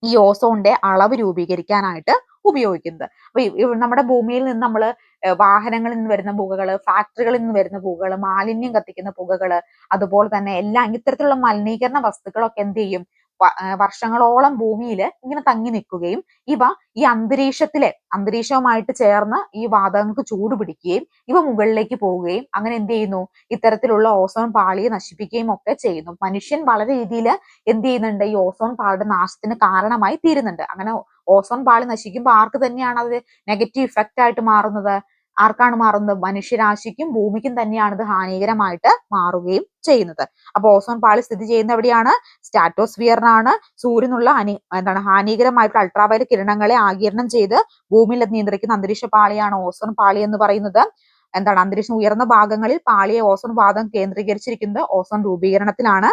ഈ ഓസോണിന്റെ അളവ് രൂപീകരിക്കാനായിട്ട് ഉപയോഗിക്കുന്നത്. അപ്പൊ നമ്മുടെ ഭൂമിയിൽ നിന്ന് നമ്മൾ വാഹനങ്ങളിൽ നിന്ന് വരുന്ന പുകകള്, ഫാക്ടറികളിൽ നിന്ന് വരുന്ന പുകകള്, മാലിന്യം കത്തിക്കുന്ന പുകകള്, അതുപോലെ തന്നെ എല്ലാം ഇത്തരത്തിലുള്ള മലിനീകരണ വസ്തുക്കളൊക്കെ എന്ത് ചെയ്യും? വർഷങ്ങളോളം ഭൂമിയിൽ ഇങ്ങനെ തങ്ങി നിൽക്കുകയും ഇവ ഈ അന്തരീക്ഷവുമായിട്ട് ചേർന്ന് ഈ വാതകങ്ങൾക്ക് ചൂട് പിടിക്കുകയും ഇവ മുകളിലേക്ക് പോവുകയും അങ്ങനെ എന്ത് ചെയ്യുന്നു? ഇത്തരത്തിലുള്ള ഓസോൺ പാളിയെ നശിപ്പിക്കുകയും ഒക്കെ ചെയ്യുന്നു. മനുഷ്യൻ വളരെ രീതിയിൽ എന്ത് ചെയ്യുന്നുണ്ട്? ഈ ഓസോൺ പാളിയുടെ നാശത്തിന് കാരണമായി തീരുന്നുണ്ട്. അങ്ങനെ ഓസോൺ പാളി നശിക്കുമ്പോൾ ആർക്ക് തന്നെയാണ് അത് നെഗറ്റീവ് ഇഫക്റ്റ് ആയിട്ട് മാറുന്നത്? ആർക്കാണ് മാറുന്നത്? മനുഷ്യരാശിക്കും ഭൂമിക്കും തന്നെയാണ് ഇത് ഹാനികരമായിട്ട് മാറുകയും ചെയ്യുന്നത്. അപ്പൊ ഓസോൺ പാളി സ്ഥിതി ചെയ്യുന്ന എവിടെയാണ്? സ്ട്രാറ്റോസ്ഫിയറിനാണ്. സൂര്യനുള്ള ഹാനികരമായിട്ടുള്ള അൾട്രാവയലറ്റ് കിരണങ്ങളെ ആഗിരണം ചെയ്ത് ഭൂമിയിൽ നിയന്ത്രിക്കുന്ന അന്തരീക്ഷ പാളിയാണ് ഓസോൺ പാളി എന്ന് പറയുന്നത്. അന്തരീക്ഷം ഉയർന്ന ഭാഗങ്ങളിൽ പാളിയെ ഓസോൺ പാതം കേന്ദ്രീകരിച്ചിരിക്കുന്നത് ഓസോൺ രൂപീകരണത്തിലാണ്.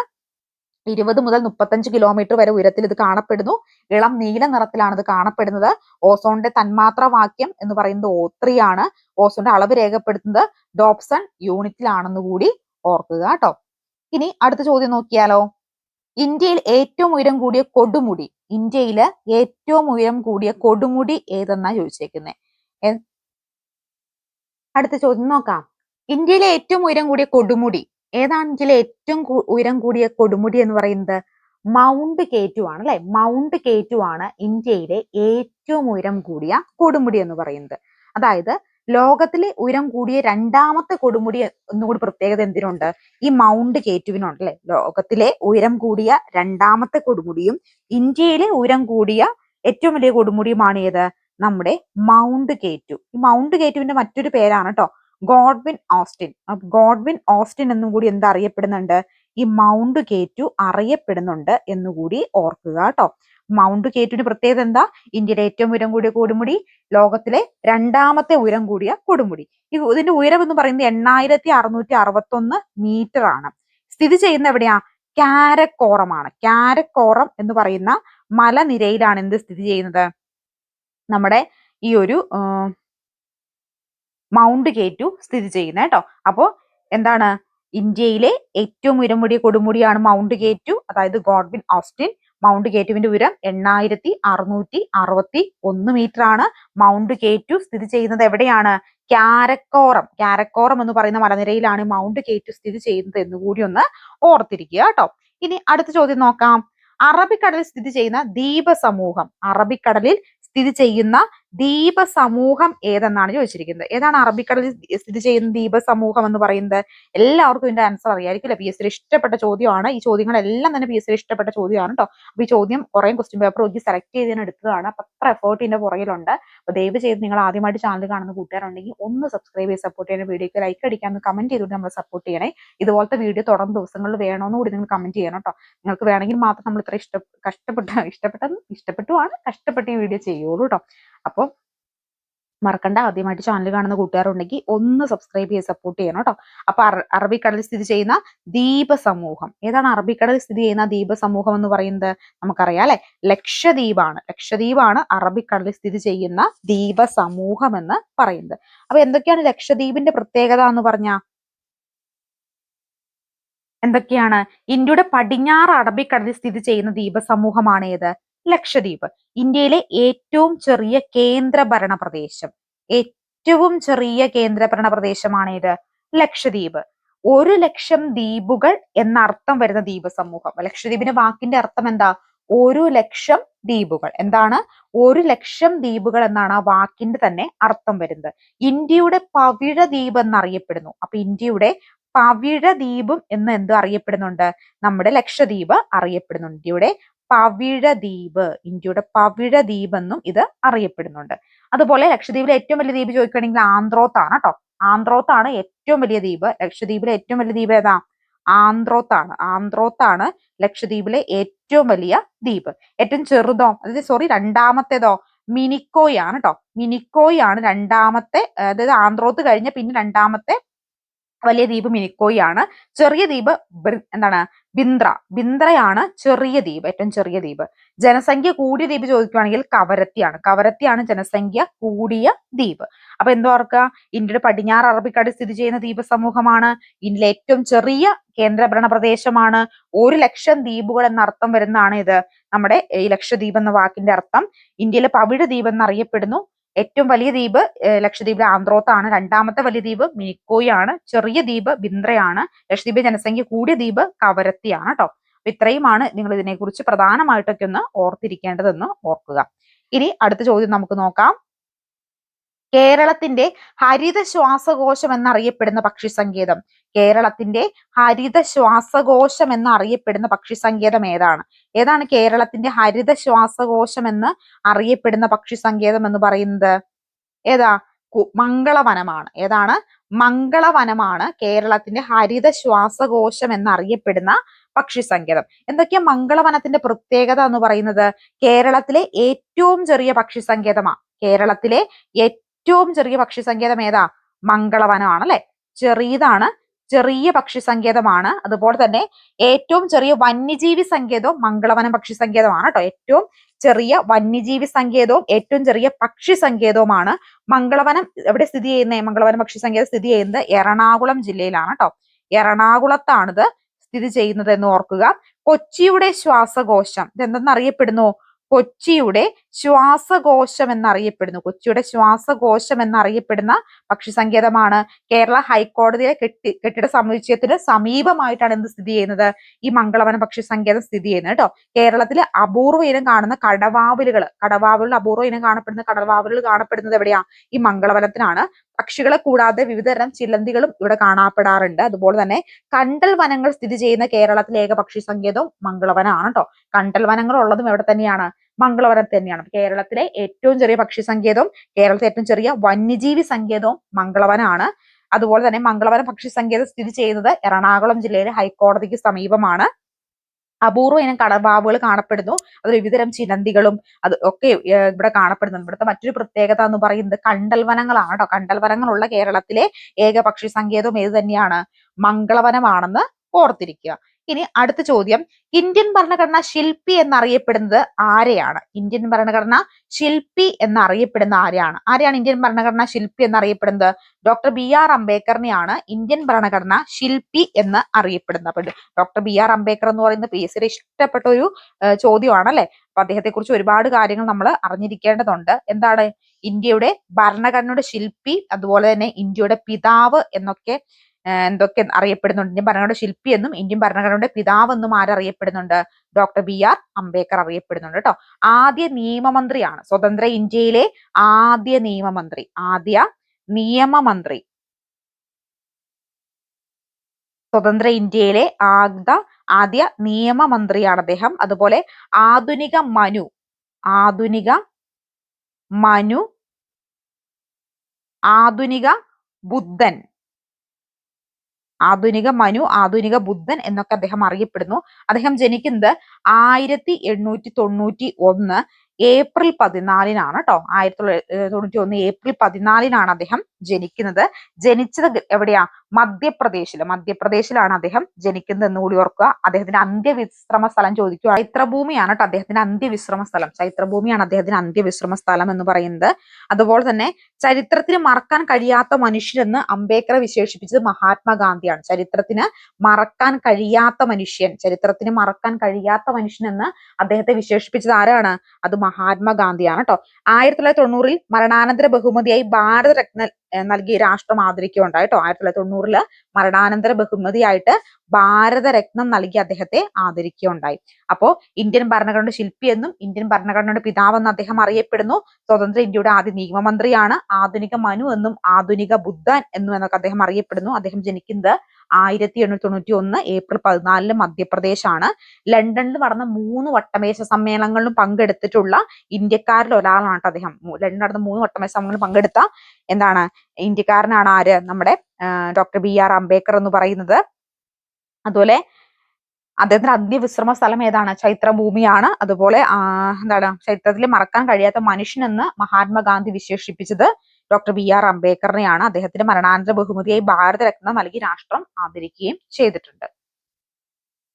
20 മുതൽ 35 കിലോമീറ്റർ വരെ ഉയരത്തിൽ ഇത് കാണപ്പെടുന്നു. ഇളം നീല നിറത്തിലാണ് ഇത് കാണപ്പെടുന്നത്. ഓസോണിന്റെ തന്മാത്രാ വാക്യം എന്ന് പറയുന്നത് O3 ആണ്. ഓസോണിന്റെ അളവ് രേഖപ്പെടുത്തുന്നത് ഡോപ്സൺ യൂണിറ്റിലാണെന്ന് കൂടി ഓർക്കുക കേട്ടോ. ഇനി അടുത്ത ചോദ്യം നോക്കിയാലോ. ഇന്ത്യയിൽ ഏറ്റവും ഉയരം കൂടിയ കൊടുമുടി ഏതെന്നാ ചോദിച്ചേക്കുന്നത്? അടുത്ത ചോദ്യം നോക്കാം. ഇന്ത്യയിലെ ഏറ്റവും ഉയരം കൂടിയ കൊടുമുടി ഏതാണ്? ഇന്ത്യയിലെ ഏറ്റവും ഉയരം കൂടിയ കൊടുമുടി എന്ന് പറയുന്നത് മൗണ്ട് K2 ആണ് അല്ലെ. മൗണ്ട് K2 ആണ് ഇന്ത്യയിലെ ഏറ്റവും ഉയരം കൂടിയ കൊടുമുടി എന്ന് പറയുന്നത്. അതായത് ലോകത്തിലെ ഉയരം കൂടിയ രണ്ടാമത്തെ കൊടുമുടി എന്നുകൂടി പ്രത്യേകത എന്തിനുണ്ട്? ഈ മൗണ്ട് K2വിനുണ്ട് അല്ലെ. ലോകത്തിലെ ഉയരം കൂടിയ രണ്ടാമത്തെ കൊടുമുടിയും ഇന്ത്യയിലെ ഉയരം കൂടിയ ഏറ്റവും വലിയ കൊടുമുടിയുമാണ് ഏത്? നമ്മുടെ മൗണ്ട് K2. ഈ മൗണ്ട് K2വിന്റെ മറ്റൊരു പേരാണ് കേട്ടോ ഗോഡ്വിൻ ഓസ്റ്റിൻ. ഗോഡ്വിൻ ഓസ്റ്റിൻ എന്നും കൂടി എന്താ അറിയപ്പെടുന്നുണ്ട്? ഈ മൗണ്ട് K2 അറിയപ്പെടുന്നുണ്ട് എന്നുകൂടി ഓർക്കുക കേട്ടോ. മൗണ്ട് K2വിന്റെ പ്രത്യേകത എന്താ? ഇന്ത്യയിലെ ഏറ്റവും ഉയരം കൂടിയ കൊടുമുടി, ലോകത്തിലെ രണ്ടാമത്തെ ഉയരം കൂടിയ കൊടുമുടി. ഇതിന്റെ ഉയരം എന്ന് പറയുന്നത് 8661 മീറ്റർ ആണ്. സ്ഥിതി ചെയ്യുന്ന എവിടെയാ? കാരക്കോറമാണ്. കാരക്കോറം എന്ന് പറയുന്ന മലനിരയിലാണ് എന്ത് സ്ഥിതി ചെയ്യുന്നത്? നമ്മുടെ ഈ ഒരു മൗണ്ട് K2 സ്ഥിതി ചെയ്യുന്നത് കേട്ടോ. അപ്പോ എന്താണ്? ഇന്ത്യയിലെ ഏറ്റവും ഉയരം കൂടിയ കൊടുമുടിയാണ് മൗണ്ട് K2, അതായത് ഗോഡ്വിൻ ഓസ്റ്റിൻ. മൗണ്ട് K2വിന്റെ ഉയരം 8661 മീറ്റർ ആണ്. മൗണ്ട് K2 സ്ഥിതി ചെയ്യുന്നത് എവിടെയാണ്? കാരക്കോറം എന്ന് പറയുന്ന മലനിരയിലാണ് മൗണ്ട് K2 സ്ഥിതി ചെയ്യുന്നത് എന്നുകൂടി ഒന്ന് ഓർത്തിരിക്കുക കേട്ടോ. ഇനി അടുത്ത ചോദ്യം നോക്കാം. അറബിക്കടലിൽ സ്ഥിതി ചെയ്യുന്ന ദ്വീപസമൂഹം ഏതെന്നാണ് ചോദിച്ചിരിക്കുന്നത്. ഏതാണ് അറബിക്കടലിൽ സ്ഥിതി ചെയ്യുന്ന ദ്വീപസമൂഹം എന്ന് പറയുന്നത്? എല്ലാവർക്കും ഇതിന്റെ ആൻസർ അറിയായിരിക്കും അല്ലെ. PSC ഇഷ്ടപ്പെട്ട ചോദ്യമാണ്. ഈ ചോദ്യങ്ങളെല്ലാം തന്നെ PSC ഇഷ്ടപ്പെട്ട ചോദ്യമാണ് കേട്ടോ. അപ്പൊ ഈ ചോദ്യം കുറെ ക്വസ്റ്റ്യൻ പേപ്പർ നോക്കി സെലക്ട് ചെയ്തതിന് എടുത്തതാണ്. അപ്പൊ അത്ര എഫേർട്ട് ഇതിന്റെ പുറകിലുണ്ട്. അപ്പൊ ദയവ് ചെയ്ത് നിങ്ങൾ ആദ്യമായിട്ട് ചാനൽ കാണുന്ന കൂട്ടുകാരുണ്ടെങ്കിൽ ഒന്ന് സബ്സ്ക്രൈബ് ചെയ്ത് സപ്പോർട്ട് ചെയ്യണം. വീഡിയോക്ക് ലൈക്ക് അടിക്കാമെന്ന് കമന്റ് ചെയ്തിട്ട് നമ്മൾ സപ്പോർട്ട് ചെയ്യണേ. ഇതുപോലത്തെ വീഡിയോ തുടർന്ന് ദിവസങ്ങളിൽ വേണമെന്ന് കൂടി നിങ്ങൾ കമന്റ് ചെയ്യണം കേട്ടോ. നിങ്ങൾക്ക് വേണമെങ്കിൽ മാത്രം നമ്മൾ ഇത്ര കഷ്ടപ്പെട്ട് ഈ വീഡിയോ ചെയ്യുള്ളൂ കേട്ടോ. അപ്പോൾ മറക്കണ്ട. ആദ്യമായിട്ട് ചാനൽ കാണുന്ന കൂട്ടുകാരുണ്ടെങ്കിൽ ഒന്ന് സബ്സ്ക്രൈബ് ചെയ്ത് സപ്പോർട്ട് ചെയ്യണം കേട്ടോ. അപ്പൊ അറബിക്കടലിൽ സ്ഥിതി ചെയ്യുന്ന ദ്വീപ സമൂഹം ഏതാണ്? അറബിക്കടലിൽ സ്ഥിതി ചെയ്യുന്ന ദ്വീപ സമൂഹം എന്ന് പറയുന്നത് നമുക്കറിയാം അല്ലെ, ലക്ഷദ്വീപാണ്. ലക്ഷദ്വീപാണ് അറബിക്കടലിൽ സ്ഥിതി ചെയ്യുന്ന ദ്വീപ സമൂഹം എന്ന് പറയുന്നത്. അപ്പൊ എന്തൊക്കെയാണ് ലക്ഷദ്വീപിന്റെ പ്രത്യേകത എന്ന് പറഞ്ഞ എന്തൊക്കെയാണ്? ഇന്ത്യയുടെ പടിഞ്ഞാറ് അറബിക്കടലിൽ സ്ഥിതി ചെയ്യുന്ന ദ്വീപ സമൂഹമാണ് ഏത്? ലക്ഷദ്വീപ്. ഇന്ത്യയിലെ ഏറ്റവും ചെറിയ കേന്ദ്രഭരണ പ്രദേശം, ഏറ്റവും ചെറിയ കേന്ദ്രഭരണ പ്രദേശമാണ് ഏത്? ലക്ഷദ്വീപ്. 1,00,000 ദ്വീപുകൾ എന്നർത്ഥം വരുന്ന ദ്വീപ സമൂഹം. ലക്ഷദ്വീപിന്റെ വാക്കിന്റെ അർത്ഥം എന്താ? 1,00,000 ദ്വീപുകൾ. എന്താണ്? 1,00,000 ദ്വീപുകൾ എന്നാണ് ആ വാക്കിന്റെ തന്നെ അർത്ഥം വരുന്നത്. ഇന്ത്യയുടെ പവിഴ ദ്വീപ് എന്നറിയപ്പെടുന്നു. അപ്പൊ ഇന്ത്യയുടെ പവിഴ ദ്വീപും എന്ന് എന്ത് അറിയപ്പെടുന്നുണ്ട്? നമ്മുടെ ലക്ഷദ്വീപ് അറിയപ്പെടുന്നുണ്ട്. ഇന്ത്യയുടെ പവിഴ ദ്വീപ് എന്നും ഇത് അറിയപ്പെടുന്നുണ്ട്. അതുപോലെ ലക്ഷദ്വീപിലെ ഏറ്റവും വലിയ ദ്വീപ് ചോദിക്കുകയാണെങ്കിൽ ആന്ത്രോത്താണ് കേട്ടോ. ആന്ത്രോത്താണ് ഏറ്റവും വലിയ ദ്വീപ്. ലക്ഷദ്വീപിലെ ഏറ്റവും വലിയ ദ്വീപ് ഏതാ? ആന്ത്രോത്താണ് ലക്ഷദ്വീപിലെ ഏറ്റവും വലിയ ദ്വീപ്. ഏറ്റവും ചെറുതോ, അതായത് രണ്ടാമത്തേതോ? മിനിക്കോയ് ആണ് കേട്ടോ. മിനിക്കോയ് ആണ് രണ്ടാമത്തെ, അതായത് ആന്ത്രോത്ത് കഴിഞ്ഞ പിന്നെ രണ്ടാമത്തെ വലിയ ദ്വീപ് മിനിക്കോയ് ആണ്. ചെറിയ ദ്വീപ് എന്താണ്? ബിന്ദ്രയാണ് ചെറിയ ദ്വീപ്, ഏറ്റവും ചെറിയ ദ്വീപ്. ജനസംഖ്യ കൂടിയ ദ്വീപ് ചോദിക്കുകയാണെങ്കിൽ കവരത്തിയാണ് ജനസംഖ്യ കൂടിയ ദ്വീപ്. അപ്പൊ എന്താ ഓർക്കുക? ഇന്ത്യയുടെ പടിഞ്ഞാറ് അറബിക്കടലിൽ സ്ഥിതി ചെയ്യുന്ന ദ്വീപ സമൂഹമാണ്. ഇന്ത്യയിലെ ഏറ്റവും ചെറിയ കേന്ദ്രഭരണ പ്രദേശമാണ്. 1,00,000 ദ്വീപുകൾ എന്നർത്ഥം വരുന്നതാണ് ഇത് നമ്മുടെ ഈ ലക്ഷദ്വീപ് എന്ന വാക്കിന്റെ അർത്ഥം. ഇന്ത്യയിലെ പവിഴ ദ്വീപ് എന്നറിയപ്പെടുന്നു. ഏറ്റവും വലിയ ദ്വീപ് ലക്ഷദ്വീപിലെ ആന്ത്രോത്താണ്. രണ്ടാമത്തെ വലിയ ദ്വീപ് മിനിക്കോയ് ആണ്. ചെറിയ ദ്വീപ് ബിന്ദ്രയാണ്. ലക്ഷദ്വീപിലെ ജനസംഖ്യ കൂടിയ ദ്വീപ് കവരത്തിയാണ് കേട്ടോ. അപ്പൊ ഇത്രയുമാണ് നിങ്ങൾ ഇതിനെക്കുറിച്ച് പ്രധാനമായിട്ടൊക്കെ ഒന്ന് ഓർത്തിരിക്കേണ്ടതെന്ന് ഓർക്കുക. ഇനി അടുത്ത ചോദ്യം നമുക്ക് നോക്കാം. കേരളത്തിന്റെ ഹരിത ശ്വാസകോശം എന്നറിയപ്പെടുന്ന പക്ഷി സങ്കേതം. കേരളത്തിന്റെ ഹരിത ശ്വാസകോശം എന്നറിയപ്പെടുന്ന പക്ഷി സങ്കേതം ഏതാണ്? ഏതാണ് കേരളത്തിന്റെ ഹരിത ശ്വാസകോശം എന്ന് അറിയപ്പെടുന്ന പക്ഷി സങ്കേതം എന്ന് പറയുന്നത്? ഏതാ? മംഗളവനമാണ്. ഏതാണ്? മംഗളവനമാണ് കേരളത്തിന്റെ ഹരിത ശ്വാസകോശം എന്നറിയപ്പെടുന്ന പക്ഷി സങ്കേതം. എന്തൊക്കെയാ മംഗളവനത്തിന്റെ പ്രത്യേകത എന്ന് പറയുന്നത്? കേരളത്തിലെ ഏറ്റവും ചെറിയ പക്ഷി സങ്കേതമാണ്. കേരളത്തിലെ ഏറ്റവും ചെറിയ പക്ഷി സങ്കേതം ഏതാ? മംഗളവനമാണ് അല്ലെ. ചെറിയതാണ്, ചെറിയ പക്ഷി സങ്കേതമാണ്. അതുപോലെ തന്നെ ഏറ്റവും ചെറിയ വന്യജീവി സങ്കേതവും മംഗളവനം പക്ഷി സങ്കേതമാണ് കേട്ടോ. ഏറ്റവും ചെറിയ വന്യജീവി സങ്കേതവും ഏറ്റവും ചെറിയ പക്ഷി സങ്കേതവുമാണ് മംഗളവനം. എവിടെ സ്ഥിതി ചെയ്യുന്നത്? മംഗളവനം പക്ഷി സങ്കേതം സ്ഥിതി ചെയ്യുന്നത് എറണാകുളം ജില്ലയിലാണ് കേട്ടോ. എറണാകുളത്താണിത് സ്ഥിതി ചെയ്യുന്നത് എന്ന് ഓർക്കുക. കൊച്ചിയുടെ ശ്വാസകോശം ഇതെന്തെന്ന് അറിയപ്പെടുന്നു? കൊച്ചിയുടെ ശ്വാസകോശം എന്നറിയപ്പെടുന്നു. കൊച്ചിയുടെ ശ്വാസകോശം എന്നറിയപ്പെടുന്ന പക്ഷി സങ്കേതമാണ്. കേരള ഹൈക്കോടതിയിലെ കെട്ടിട സമുച്ചയത്തിന് സമീപമായിട്ടാണ് എന്ത് സ്ഥിതി ചെയ്യുന്നത്? ഈ മംഗളവനം പക്ഷി സങ്കേതം സ്ഥിതി ചെയ്യുന്നത് കേട്ടോ. കേരളത്തിലെ അപൂർവ ഇനം കാണുന്ന കടവാവിലുകൾ അപൂർവ ഇനം കാണപ്പെടുന്ന കടവാവിലുകൾ കാണപ്പെടുന്നത് എവിടെയാ? ഈ മംഗളവനത്തിനാണ്. പക്ഷികളെ കൂടാതെ വിവിധതരം ചിലന്തികളും ഇവിടെ കാണപ്പെടാറുണ്ട്. അതുപോലെ തന്നെ കണ്ടൽ വനങ്ങൾ സ്ഥിതി ചെയ്യുന്ന കേരളത്തിലെ ഏക പക്ഷി സങ്കേതവും മംഗളവനമാണ് കേട്ടോ. കണ്ടൽ വനങ്ങൾ ഉള്ളതും എവിടെ തന്നെയാണ്? മംഗളവനം തന്നെയാണ്. കേരളത്തിലെ ഏറ്റവും ചെറിയ പക്ഷി സങ്കേതവും കേരളത്തിലെ ഏറ്റവും ചെറിയ വന്യജീവി സങ്കേതവും മംഗളവനാണ്. അതുപോലെ തന്നെ മംഗളവനം പക്ഷി സങ്കേതം സ്ഥിതി ചെയ്യുന്നത് എറണാകുളം ജില്ലയിലെ ഹൈക്കോടതിക്ക് സമീപമാണ്. അപൂർവ ഇനം കടവാവുകൾ കാണപ്പെടുന്നു. അത് വിവിധതരം ചിലന്തികളും അത് ഒക്കെ ഇവിടെ കാണപ്പെടുന്നു. ഇവിടുത്തെ മറ്റൊരു പ്രത്യേകത എന്ന് പറയുന്നത് കണ്ടൽ വനങ്ങളാണ് കേട്ടോ. കണ്ടൽ വനങ്ങളുള്ള കേരളത്തിലെ ഏക പക്ഷി സങ്കേതവും ഏത് തന്നെയാണ്? മംഗളവനമാണെന്ന് ഓർത്തിരിക്കുക. ഇനി അടുത്ത ചോദ്യം, ഇന്ത്യൻ ഭരണഘടനാ ശില്പി എന്നറിയപ്പെടുന്നത് ആരെയാണ്? ഇന്ത്യൻ ഭരണഘടനാ ശില്പി എന്നറിയപ്പെടുന്ന ആരെയാണ് ഇന്ത്യൻ ഭരണഘടനാ ശില്പി എന്നറിയപ്പെടുന്നത്? ഡോക്ടർ BR അംബേദ്കറിനെയാണ് ഇന്ത്യൻ ഭരണഘടനാ ശില്പി എന്ന് അറിയപ്പെടുന്നത്. അപ്പൊ ഡോക്ടർ BR അംബേദ്കർ എന്ന് പറയുന്ന PSCയുടെ ഇഷ്ടപ്പെട്ട ഒരു ചോദ്യമാണ് അല്ലെ. അപ്പൊ അദ്ദേഹത്തെ കുറിച്ച് ഒരുപാട് കാര്യങ്ങൾ നമ്മൾ അറിഞ്ഞിരിക്കേണ്ടതുണ്ട്. എന്താണ്? ഇന്ത്യയുടെ ഭരണഘടനയുടെ ശില്പി, അതുപോലെ തന്നെ ഇന്ത്യയുടെ പിതാവ് എന്നൊക്കെ എന്തൊക്കെ അറിയപ്പെടുന്നുണ്ട്? ഇന്ത്യൻ ഭരണഘടനയുടെ ശില്പി എന്നും ഇന്ത്യൻ ഭരണഘടനയുടെ പിതാവ് എന്നും ആരറിയപ്പെടുന്നുണ്ട്? ഡോക്ടർ BR അംബേദ്കർ അറിയപ്പെടുന്നുണ്ട് കേട്ടോ. ആദ്യ നിയമമന്ത്രിയാണ്. സ്വതന്ത്ര ഇന്ത്യയിലെ ആദ്യ നിയമമന്ത്രി. സ്വതന്ത്ര ഇന്ത്യയിലെ ആദ്യ നിയമമന്ത്രിയാണ് അദ്ദേഹം. അതുപോലെ ആധുനിക മനു ആധുനിക ബുദ്ധൻ ആധുനിക ബുദ്ധൻ എന്നൊക്കെ അദ്ദേഹം അറിയപ്പെടുന്നു. അദ്ദേഹം ജനിക്കുന്നത് 1891 ഏപ്രിൽ 14-നാണ് കേട്ടോ. 1991 ഏപ്രിൽ 14-നാണ് അദ്ദേഹം ജനിക്കുന്നത്. ജനിച്ചത് എവിടെയാ? മധ്യപ്രദേശിലാണ് അദ്ദേഹം ജനിക്കുന്നത് എന്ന് കൂടി ഓർക്കുക. അദ്ദേഹത്തിന്റെ അന്ത്യവിശ്രമ സ്ഥലം ചോദിക്കുക. ചൈത്രഭൂമിയാണ് കേട്ടോ അദ്ദേഹത്തിന്റെ അന്ത്യവിശ്രമ സ്ഥലം. ചൈത്രഭൂമിയാണ് അദ്ദേഹത്തിന്റെ അന്ത്യവിശ്രമ സ്ഥലം എന്ന് പറയുന്നത്. അതുപോലെ തന്നെ ചരിത്രത്തിന് മറക്കാൻ കഴിയാത്ത മനുഷ്യരെന്ന് അംബേദ്കറെ വിശേഷിപ്പിച്ചത് മഹാത്മാഗാന്ധിയാണ്. ചരിത്രത്തിന് മറക്കാൻ കഴിയാത്ത മനുഷ്യൻ എന്ന് അദ്ദേഹത്തെ വിശേഷിപ്പിച്ചത് ആരാണ്? അത് മഹാത്മാഗാന്ധിയാണ് കേട്ടോ. 1990 മരണാനന്തര ബഹുമതിയായി ഭാരതരത്ന നൽകി രാഷ്ട്രം ആദരിക്കുകയുണ്ടായി കേട്ടോ. 1990 മരണാനന്തര ബഹുമതിയായിട്ട് ഭാരതരത്നം നൽകി അദ്ദേഹത്തെ ആദരിക്കുകയുണ്ടായി. അപ്പോ ഇന്ത്യൻ ഭരണഘടനയുടെ ശില്പി എന്നും ഇന്ത്യൻ ഭരണഘടനയുടെ പിതാവെന്നും അദ്ദേഹം അറിയപ്പെടുന്നു. സ്വതന്ത്ര ഇന്ത്യയുടെ ആദ്യ നിയമമന്ത്രിയാണ്. ആധുനിക മനു എന്നും ആധുനിക ബുദ്ധൻ എന്നും എന്നൊക്കെ അദ്ദേഹം അറിയപ്പെടുന്നു. അദ്ദേഹം ജനിക്കുന്നത് 1891 ഏപ്രിൽ 14 മധ്യപ്രദേശാണ്. ലണ്ടനിൽ നടന്ന 3 വട്ടമേശ സമ്മേളനങ്ങളിലും പങ്കെടുത്തിട്ടുള്ള ഇന്ത്യക്കാരിൽ ഒരാളാണ് അദ്ദേഹം. ലണ്ടനിൽ നടന്ന 3 വട്ടമേശ സമ്മേളനം പങ്കെടുത്ത ഇന്ത്യക്കാരനാണ് ആര്? നമ്മുടെ ഡോക്ടർ BR അംബേദ്കർ എന്ന് പറയുന്നത്. അതുപോലെ അദ്ദേഹത്തിന്റെ അന്ത്യവിശ്രമ സ്ഥലം ഏതാണ്? ചൈത്രഭൂമിയാണ്. അതുപോലെ ചരിത്രത്തിൽ മറക്കാൻ കഴിയാത്ത മനുഷ്യനെന്ന് മഹാത്മാഗാന്ധി വിശേഷിപ്പിച്ചത് ഡോക്ടർ BR അംബേദ്കറിനെയാണ്. അദ്ദേഹത്തിന്റെ മരണാനന്തര ബഹുമതിയായി ഭാരതരത്നം നൽകി രാഷ്ട്രം ആദരിക്കുകയും ചെയ്തിട്ടുണ്ട്.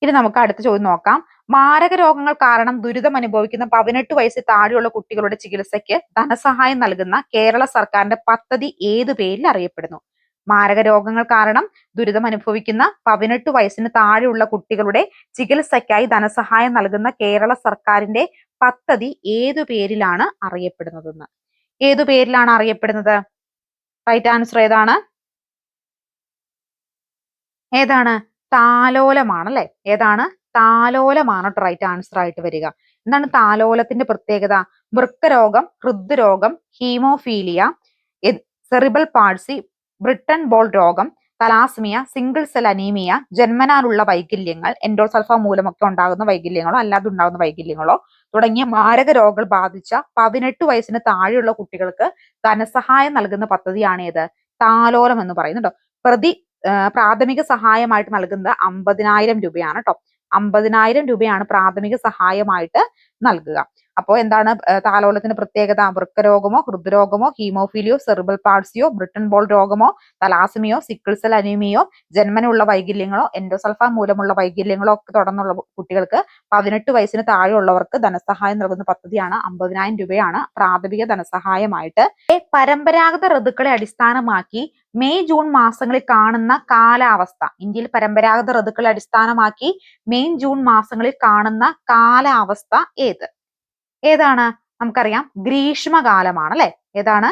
ഇനി നമുക്ക് അടുത്ത ചോദ്യം നോക്കാം. മാരക രോഗങ്ങൾ കാരണം ദുരിതം അനുഭവിക്കുന്ന 18 വയസ്സിൽ താഴെയുള്ള കുട്ടികളുടെ ചികിത്സയ്ക്ക് ധനസഹായം നൽകുന്ന കേരള സർക്കാരിന്റെ പദ്ധതി ഏതു പേരിൽ അറിയപ്പെടുന്നു? മാരക രോഗങ്ങൾ കാരണം ദുരിതം അനുഭവിക്കുന്ന 18 വയസ്സിന് താഴെയുള്ള കുട്ടികളുടെ ചികിത്സയ്ക്കായി ധനസഹായം നൽകുന്ന കേരള സർക്കാരിന്റെ പദ്ധതി ഏതു പേരിലാണ് അറിയപ്പെടുന്നതെന്ന്? ഏതു പേരിലാണ് അറിയപ്പെടുന്നത്? റൈറ്റ് ആൻസർ ഏതാണ്? താലോലമാണ് അല്ലെ? ഏതാണ്? താലോലമാണ് റൈറ്റ് ആൻസർ ആയിട്ട് വരിക. എന്താണ് താലോലത്തിന്റെ പ്രത്യേകത? വൃക്കരോഗം, ഹൃദ്രോഗം, haemophilia, cerebral palsy, Britain ball രോഗം, തലാസ്മിയ, സിംഗിൾ സെൽ അനീമിയ, ജന്മനാലുള്ള വൈകല്യങ്ങൾ, എൻഡോസൾഫാൻ മൂലമൊക്കെ ഉണ്ടാകുന്ന വൈകല്യങ്ങളോ അല്ലാതെ ഉണ്ടാകുന്ന വൈകല്യങ്ങളോ തുടങ്ങിയ മാരക രോഗങ്ങൾ ബാധിച്ച 18 വയസ്സിന് താഴെയുള്ള കുട്ടികൾക്ക് ധനസഹായം നൽകുന്ന പദ്ധതിയാണ് ഏത്? താലോലം എന്ന് പറയുന്നുണ്ടോ. പ്രാഥമിക സഹായമായിട്ട് നൽകുന്നത് 50,000 രൂപയാണ് കേട്ടോ. 50,000 രൂപയാണ് പ്രാഥമിക സഹായമായിട്ട് നൽകുക. അപ്പോൾ എന്താണ് താലോലത്തിന്റെ പ്രത്യേകത? വൃക്കരോഗമോ, ഹൃദ്രോഗമോ, ഹീമോഫീലിയോ, സെറിബ്രൽ പാൾസിയോ, ബ്രിട്ടൻ ബോൾ രോഗമോ, തലാസമിയോ, സിക്കിൾ സെൽ അനീമിയോ, ജന്മനുള്ള വൈകല്യങ്ങളോ, എൻഡോസൾഫാൻ മൂലമുള്ള വൈകല്യങ്ങളോ ഒക്കെ തുടർന്നുള്ള കുട്ടികൾക്ക് 18 വയസ്സിന് താഴെയുള്ളവർക്ക് ധനസഹായം നൽകുന്ന പദ്ധതിയാണ്. 50,000 രൂപയാണ് പ്രാഥമിക ധനസഹായമായിട്ട്. പരമ്പരാഗത ഋതുക്കളെ അടിസ്ഥാനമാക്കി മെയ് ജൂൺ മാസങ്ങളിൽ കാണുന്ന കാലാവസ്ഥ. ഇന്ത്യയിൽ പരമ്പരാഗത ഋതുക്കളെ അടിസ്ഥാനമാക്കി മെയ് ജൂൺ മാസങ്ങളിൽ കാണുന്ന കാലാവസ്ഥ ഏതാണ്? നമുക്കറിയാം ഗ്രീഷ്മകാലമാണ് അല്ലെ? ഏതാണ്?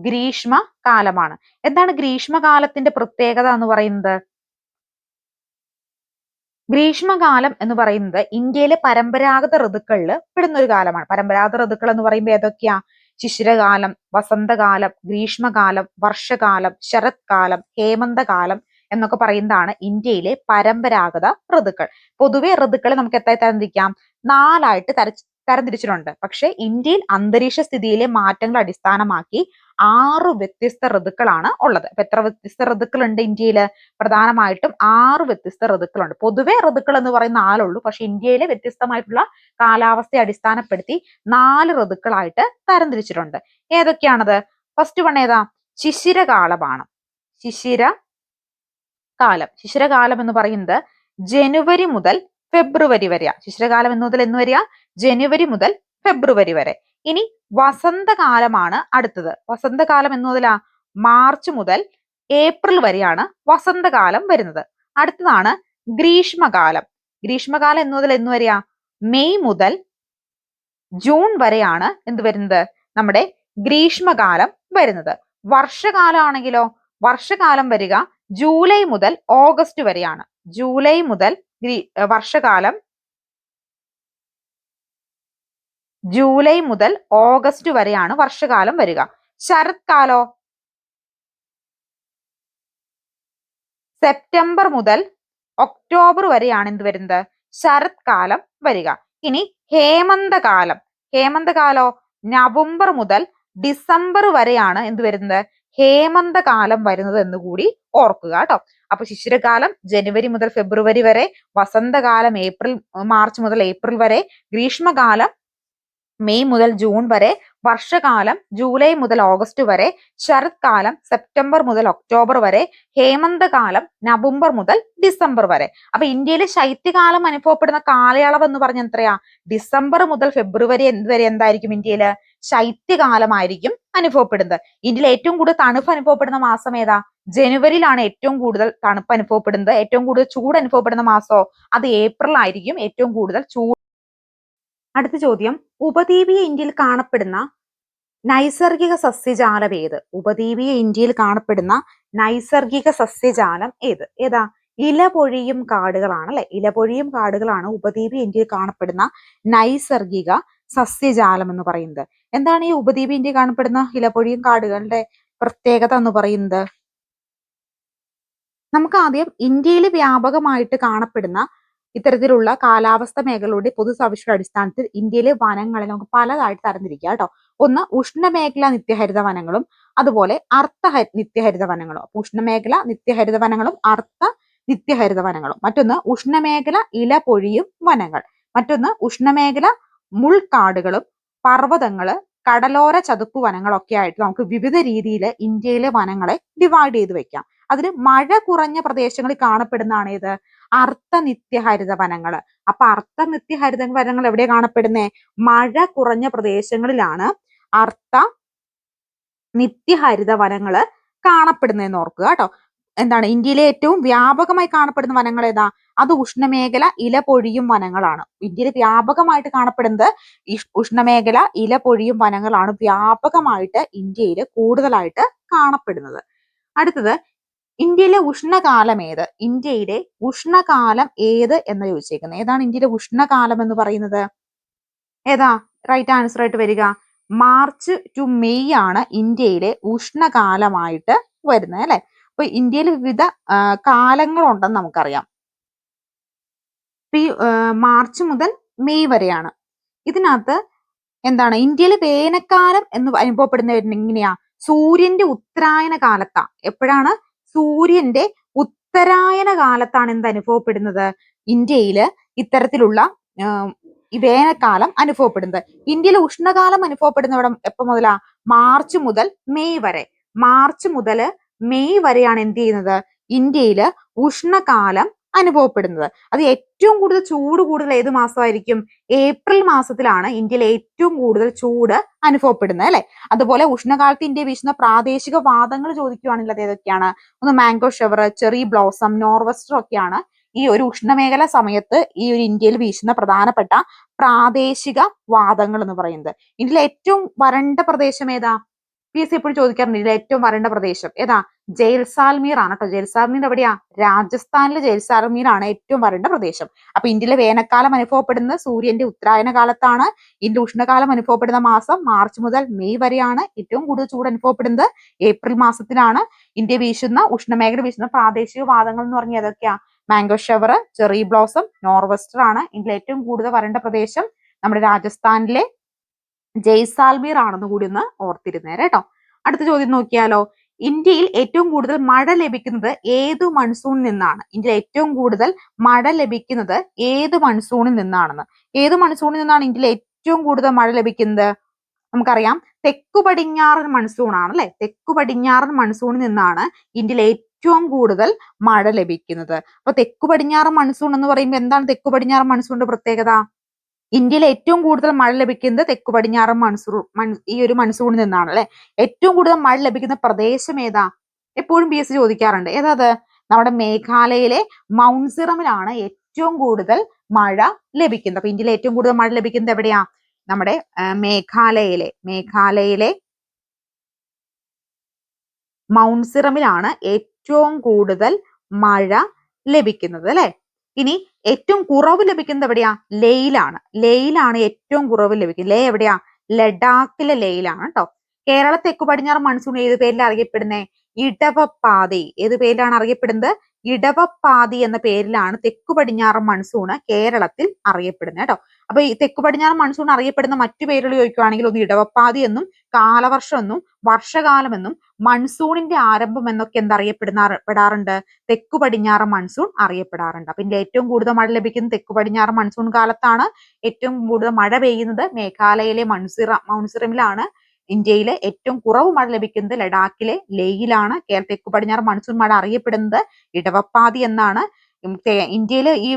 ഗ്രീഷ്മകാലമാണ്. എന്താണ് ഗ്രീഷ്മകാലത്തിന്റെ പ്രത്യേകത എന്ന് പറയുന്നത്? ഗ്രീഷ്മകാലം എന്ന് പറയുന്നത് ഇന്ത്യയിലെ പരമ്പരാഗത ഋതുക്കളിൽ പെടുന്ന ഒരു കാലമാണ്. പരമ്പരാഗത ഋതുക്കൾ എന്ന് പറയുമ്പോൾ ഏതൊക്കെയാ? ശിശിരകാലം, വസന്തകാലം, ഗ്രീഷ്മകാലം, വർഷകാലം, ശരത്കാലം, ഹേമന്തകാലം എന്നൊക്കെ പറയുന്നതാണ് ഇന്ത്യയിലെ പരമ്പരാഗത ഋതുക്കൾ. പൊതുവെ ഋതുക്കളെ നമുക്ക് എത്ര തരംതിരിക്കാം? 4ആയിട്ട് തരംതിരിച്ചിട്ടുണ്ട്. പക്ഷെ ഇന്ത്യയിൽ അന്തരീക്ഷ സ്ഥിതിയിലെ മാറ്റങ്ങൾ അടിസ്ഥാനമാക്കി 6 വ്യത്യസ്ത ഋതുക്കളാണ് ഉള്ളത്. അപ്പൊ എത്ര വ്യത്യസ്ത ഋതുക്കളുണ്ട് ഇന്ത്യയിൽ? പ്രധാനമായിട്ടും 6 വ്യത്യസ്ത ഋതുക്കളുണ്ട്. പൊതുവെ ഋതുക്കൾ എന്ന് പറയുന്ന 4 ഉള്ളൂ. പക്ഷെ ഇന്ത്യയിലെ വ്യത്യസ്തമായിട്ടുള്ള കാലാവസ്ഥയെ അടിസ്ഥാനപ്പെടുത്തി 4 ഋതുക്കളായിട്ട് തരംതിരിച്ചിട്ടുണ്ട്. ഏതൊക്കെയാണത്? ഫസ്റ്റ് വൺ ഏതാ? ശിശിരകാലമാണ്. ശിശിരകാലം എന്ന് പറയുന്നത് ജനുവരി മുതൽ ഫെബ്രുവരി വരെയാ. ശിശിരകാലം എന്ന് വരിക? ജനുവരി മുതൽ ഫെബ്രുവരി വരെ. ഇനി വസന്തകാലമാണ് അടുത്തത്. വസന്തകാലം എന്ന് മുതലാ? മാർച്ച് മുതൽ ഏപ്രിൽ വരെയാണ് വസന്തകാലം വരുന്നത്. അടുത്തതാണ് ഗ്രീഷ്മകാലം. ഗ്രീഷ്മകാലം എന്ന് വരെയാ? മെയ് മുതൽ ജൂൺ വരെയാണ് എന്ത് വരുന്നത്? നമ്മുടെ ഗ്രീഷ്മകാലം വരുന്നത്. വർഷകാലം ആണെങ്കിലോ? വർഷകാലം വരിക ജൂലൈ മുതൽ ഓഗസ്റ്റ് വരെയാണ്. ജൂലൈ മുതൽ ജൂലൈ മുതൽ ഓഗസ്റ്റ് വരെയാണ് വർഷകാലം വരിക. ശരത്കാലോ? സെപ്റ്റംബർ മുതൽ ഒക്ടോബർ വരെയാണ് എന്ത് വരുന്നത്? ശരത്കാലം വരിക. ഇനി ഹേമന്തകാലോ? നവംബർ മുതൽ ഡിസംബർ വരെയാണ് എന്ത് വരുന്നത്? ഹേമന്തകാലം വരുന്നത് എന്ന് കൂടി ഓർക്കുക കേട്ടോ. അപ്പൊ ശിശിരകാലം ജനുവരി മുതൽ ഫെബ്രുവരി വരെ, വസന്തകാലം മാർച്ച് മുതൽ ഏപ്രിൽ വരെ, ഗ്രീഷ്മകാലം മെയ് മുതൽ ജൂൺ വരെ, വർഷകാലം ജൂലൈ മുതൽ ഓഗസ്റ്റ് വരെ, ശരത്കാലം സെപ്റ്റംബർ മുതൽ ഒക്ടോബർ വരെ, ഹേമന്തകാലം നവംബർ മുതൽ ഡിസംബർ വരെ. അപ്പൊ ഇന്ത്യയിൽ ശൈത്യകാലം അനുഭവപ്പെടുന്ന കാലയളവ് എന്ന് പറഞ്ഞ എത്രയാ? ഡിസംബർ മുതൽ ഫെബ്രുവരി വരെ എന്തായിരിക്കും ഇന്ത്യയില്? ശൈത്യകാലമായിരിക്കും അനുഭവപ്പെടുന്നത്. ഇന്ത്യയിൽ ഏറ്റവും കൂടുതൽ തണുപ്പ് അനുഭവപ്പെടുന്ന മാസം ഏതാ? ജനുവരിയിലാണ് ഏറ്റവും കൂടുതൽ തണുപ്പ് അനുഭവപ്പെടുന്നത്. ഏറ്റവും കൂടുതൽ ചൂട് അനുഭവപ്പെടുന്ന മാസമോ? അത് ഏപ്രിൽ ആയിരിക്കും ഏറ്റവും കൂടുതൽ ചൂട്. അടുത്ത ചോദ്യം, ഉപദ്വീപീയ ഇന്ത്യയിൽ കാണപ്പെടുന്ന നൈസർഗിക സസ്യജാലം ഏത്? ഉപദ്വീപീയ ഇന്ത്യയിൽ കാണപ്പെടുന്ന നൈസർഗിക സസ്യജാലം ഏത്? ഏതാ? ഇലപൊഴിയും കാടുകളാണ് അല്ലെ. ഇലപൊഴിയും കാടുകളാണ് ഉപദ്വീപീയ ഇന്ത്യയിൽ കാണപ്പെടുന്ന നൈസർഗിക സസ്യജാലം എന്ന് പറയുന്നത്. എന്താണ് ഈ ഉപദ്വീപീയ ഇന്ത്യയിൽ കാണപ്പെടുന്ന ഇലപൊഴിയും കാടുകളുടെ പ്രത്യേകത എന്ന് പറയുന്നത്? നമുക്ക് ആദ്യം ഇന്ത്യയിൽ വ്യാപകമായിട്ട് കാണപ്പെടുന്ന ഇത്തരത്തിലുള്ള കാലാവസ്ഥ മേഖലകളുടെ പൊതു സവിശേഷ അടിസ്ഥാനത്തിൽ ഇന്ത്യയിലെ വനങ്ങളെ നമുക്ക് പലതായിട്ട് തരംതിരിക്കാം കേട്ടോ. ഒന്ന് ഉഷ്ണമേഖല നിത്യഹരിത വനങ്ങളും അതുപോലെ അർദ്ധ നിത്യഹരിത വനങ്ങളും. ഉഷ്ണമേഖല നിത്യഹരിത വനങ്ങളും അർദ്ധ നിത്യഹരിത വനങ്ങളും. മറ്റൊന്ന് ഉഷ്ണമേഖല ഇലപൊഴിയും വനങ്ങൾ. മറ്റൊന്ന് ഉഷ്ണമേഖല മുൾക്കാടുകളും പർവ്വതങ്ങള് കടലോര ചതുപ്പ് വനങ്ങളൊക്കെ ആയിട്ട് നമുക്ക് വിവിധ രീതിയിൽ ഇന്ത്യയിലെ വനങ്ങളെ ഡിവൈഡ് ചെയ്ത് വെക്കാം. അതിൽ മഴ കുറഞ്ഞ പ്രദേശങ്ങളിൽ കാണപ്പെടുന്നതാണ് ഏത്? അർദ്ധ നിത്യഹരിത വനങ്ങള്. അപ്പൊ അർദ്ധ നിത്യഹരിത വനങ്ങൾ എവിടെയാ കാണപ്പെടുന്നേ? മഴ കുറഞ്ഞ പ്രദേശങ്ങളിലാണ് അർദ്ധ നിത്യഹരിത വനങ്ങള് കാണപ്പെടുന്നതെന്ന് ഓർക്കുക കേട്ടോ. എന്താണ് ഇന്ത്യയിലെ ഏറ്റവും വ്യാപകമായി കാണപ്പെടുന്ന വനങ്ങൾ ഏതാ? അത് ഉഷ്ണമേഖല ഇലപൊഴിയും വനങ്ങളാണ്. ഇന്ത്യയിൽ വ്യാപകമായിട്ട് കാണപ്പെടുന്നത് ഉഷ്ണമേഖല ഇലപൊഴിയും വനങ്ങളാണ് വ്യാപകമായിട്ട് ഇന്ത്യയിൽ കൂടുതലായിട്ട് കാണപ്പെടുന്നത്. അടുത്തത്, ഇന്ത്യയിലെ ഉഷ്ണകാലം ഏത്? ഇന്ത്യയിലെ ഉഷ്ണകാലം ഏത് എന്ന് ചോദിച്ചേക്കുന്നത്. ഏതാണ് ഇന്ത്യയിലെ ഉഷ്ണകാലം എന്ന് പറയുന്നത്? ഏതാ റൈറ്റ് ആൻസർ ആയിട്ട് വരിക? മാർച്ച് ടു മെയ് ആണ് ഇന്ത്യയിലെ ഉഷ്ണകാലമായിട്ട് വരുന്നത് അല്ലെ. അപ്പൊ ഇന്ത്യയിൽ വിവിധ കാലങ്ങളുണ്ടെന്ന് നമുക്കറിയാം. മാർച്ച് മുതൽ മെയ് വരെയാണ്. ഇതിനകത്ത് എന്താണ് ഇന്ത്യയിൽ വേനൽക്കാലം എന്ന് അനുഭവപ്പെടുന്ന എങ്ങനെയാ? സൂര്യന്റെ ഉത്തരായന കാലത്താ. എപ്പോഴാണ്? സൂര്യന്റെ ഉത്തരായന കാലത്താണ് എന്ത് അനുഭവപ്പെടുന്നത്? ഇന്ത്യയിൽ ഇത്തരത്തിലുള്ള ഈ വേനൽക്കാലം അനുഭവപ്പെടുന്നത്. ഇന്ത്യയിൽ ഉഷ്ണകാലം അനുഭവപ്പെടുന്ന എപ്പോ മുതലാ? മാർച്ച് മുതൽ മെയ് വരെ. മാർച്ച് മുതൽ മെയ് വരെയാണ് എന്ത് ചെയ്യുന്നത്? ഇന്ത്യയിൽ ഉഷ്ണകാലം അനുഭവപ്പെടുന്നത്. അത് ഏറ്റവും കൂടുതൽ ചൂട് കൂടുതൽ ഏത് മാസമായിരിക്കും? ഏപ്രിൽ മാസത്തിലാണ് ഇന്ത്യയിൽ ഏറ്റവും കൂടുതൽ ചൂട് അനുഭവപ്പെടുന്നത് അല്ലെ. അതുപോലെ ഉഷ്ണകാലത്ത് ഇന്ത്യ വീശുന്ന പ്രാദേശിക വാദങ്ങൾ ചോദിക്കുകയാണെങ്കിൽ അത് ഏതൊക്കെയാണ്? ഒന്ന് mango shower, cherry blossom, norwester ഒക്കെയാണ് ഈ ഒരു ഉഷ്ണമേഖല സമയത്ത് ഈ ഒരു ഇന്ത്യയിൽ വീശുന്ന പ്രധാനപ്പെട്ട പ്രാദേശിക വാദങ്ങൾ എന്ന് പറയുന്നത്. ഇന്ത്യയിലെ ഏറ്റവും വരണ്ട പ്രദേശം ഏതാ? PSC എപ്പോഴും ചോദിക്കാറുണ്ട് ഇതിലെ ഏറ്റവും വരണ്ട പ്രദേശം ഏതാ? ജയ്സാൽമീർ ആണ് കേട്ടോ. ജയ്സാൽമീർ എവിടെയാ? രാജസ്ഥാനിലെ ജയ്സാൽമീർ ആണ് ഏറ്റവും വരണ്ട പ്രദേശം. അപ്പൊ ഇന്ത്യയിലെ വേനൽക്കാലം അനുഭവപ്പെടുന്നത് സൂര്യന്റെ ഉത്തരായന കാലത്താണ്. ഇന്ത്യ ഉഷ്ണകാലം അനുഭവപ്പെടുന്ന മാസം മാർച്ച് മുതൽ മെയ് വരെയാണ്. ഏറ്റവും കൂടുതൽ ചൂട് അനുഭവപ്പെടുന്നത് ഏപ്രിൽ മാസത്തിലാണ്. ഇന്ത്യ വീശുന്ന ഉഷ്ണമേഖല വീശുന്ന പ്രാദേശിക വാദങ്ങൾ എന്ന് പറഞ്ഞാൽ ഏതൊക്കെയാ? Mango shower, cherry blossom, norwester ആണ്. ഇന്ത്യയിൽ ഏറ്റവും കൂടുതൽ വരണ്ട പ്രദേശം നമ്മുടെ രാജസ്ഥാനിലെ ജയ്സാൽമീർ ആണെന്ന് കൂടി ഒന്ന് ഓർത്തിരുന്നേരെ കേട്ടോ. അടുത്ത ചോദ്യം നോക്കിയാലോ. ഇന്ത്യയിൽ ഏറ്റവും കൂടുതൽ മഴ ലഭിക്കുന്നത് ഏത് മൺസൂണിൽ നിന്നാണ്? ഇന്ത്യയിൽ ഏറ്റവും കൂടുതൽ മഴ ലഭിക്കുന്നത് ഏത് മൺസൂണിൽ നിന്നാണെന്ന്. ഏത് മൺസൂണിൽ നിന്നാണ് ഇന്ത്യയിൽ ഏറ്റവും കൂടുതൽ മഴ ലഭിക്കുന്നത്? നമുക്കറിയാം തെക്കു പടിഞ്ഞാറൻ മൺസൂൺ ആണ് അല്ലെ. തെക്കു പടിഞ്ഞാറൻ മൺസൂണിൽ നിന്നാണ് ഇന്ത്യയിൽ ഏറ്റവും കൂടുതൽ മഴ ലഭിക്കുന്നത്. അപ്പൊ തെക്കു പടിഞ്ഞാറൻ മൺസൂൺ എന്ന് പറയുമ്പോൾ എന്താണ് തെക്കു പടിഞ്ഞാറൻ മൺസൂണിന്റെ പ്രത്യേകത? ഇന്ത്യയിൽ ഏറ്റവും കൂടുതൽ മഴ ലഭിക്കുന്നത് തെക്കു പടിഞ്ഞാറൻ ഈ ഒരു മൺസൂണിൽ നിന്നാണ് അല്ലെ. ഏറ്റവും കൂടുതൽ മഴ ലഭിക്കുന്ന പ്രദേശം ഏതാ? എപ്പോഴും PSC ചോദിക്കാറുണ്ട്. ഏതാ അത്? നമ്മുടെ മേഘാലയയിലെ മൗണ്ട് സിറമിലാണ് ഏറ്റവും കൂടുതൽ മഴ ലഭിക്കുന്നത്. അപ്പൊ ഇന്ത്യയിൽ ഏറ്റവും കൂടുതൽ മഴ ലഭിക്കുന്നത് എവിടെയാ? നമ്മുടെ മേഘാലയയിലെ മൗണ്ട് സിറമിലാണ് ഏറ്റവും കൂടുതൽ മഴ ലഭിക്കുന്നത് അല്ലെ. ഇനി ഏറ്റവും കുറവ് ലഭിക്കുന്നത് എവിടെയാ? ലേയിലാണ്. ലേയിലാണ് ഏറ്റവും കുറവ് ലഭിക്കുന്നത്. ലേ എവിടെയാ? ലഡാക്കിലെ ലേയിലാണ് കേട്ടോ. കേരള തെക്കു പടിഞ്ഞാറ് മൺസൂൺ ഏത് പേരിൽ അറിയപ്പെടുന്നത്? ഇടവപ്പാതി. ഏത് പേരിലാണ് അറിയപ്പെടുന്നത്? ഇടവപ്പാതി എന്ന പേരിലാണ് തെക്കു പടിഞ്ഞാറൻ മൺസൂൺ കേരളത്തിൽ അറിയപ്പെടുന്നത് കേട്ടോ. അപ്പൊ ഈ തെക്കു പടിഞ്ഞാറൻ മൺസൂൺ അറിയപ്പെടുന്ന മറ്റു പേരുകൾ ചോദിക്കുകയാണെങ്കിൽ ഒന്ന് ഇടവപ്പാതി എന്നും കാലവർഷം എന്നും വർഷകാലം എന്നും മൺസൂണിന്റെ ആരംഭം എന്നൊക്കെ പെടാറുണ്ട് തെക്കു പടിഞ്ഞാറൻ മൺസൂൺ അറിയപ്പെടാറുണ്ട്. അപ്പൊ ഇതിൽ ഏറ്റവും കൂടുതൽ മഴ ലഭിക്കുന്നത് തെക്കു പടിഞ്ഞാറൻ മൺസൂൺ കാലത്താണ്. ഏറ്റവും കൂടുതൽ മഴ പെയ്യുന്നത് മേഘാലയയിലെ മൗൺസിറമിലാണ്. ഇന്ത്യയിലെ ഏറ്റവും കുറവ് മഴ ലഭിക്കുന്നത് ലഡാക്കിലെ ലേയിലാണ്. തെക്കു പടിഞ്ഞാറൻ മൺസൂൺ മഴ അറിയപ്പെടുന്നത് ഇടവപ്പാതി എന്നാണ്. ഇന്ത്യയിലെ ഈ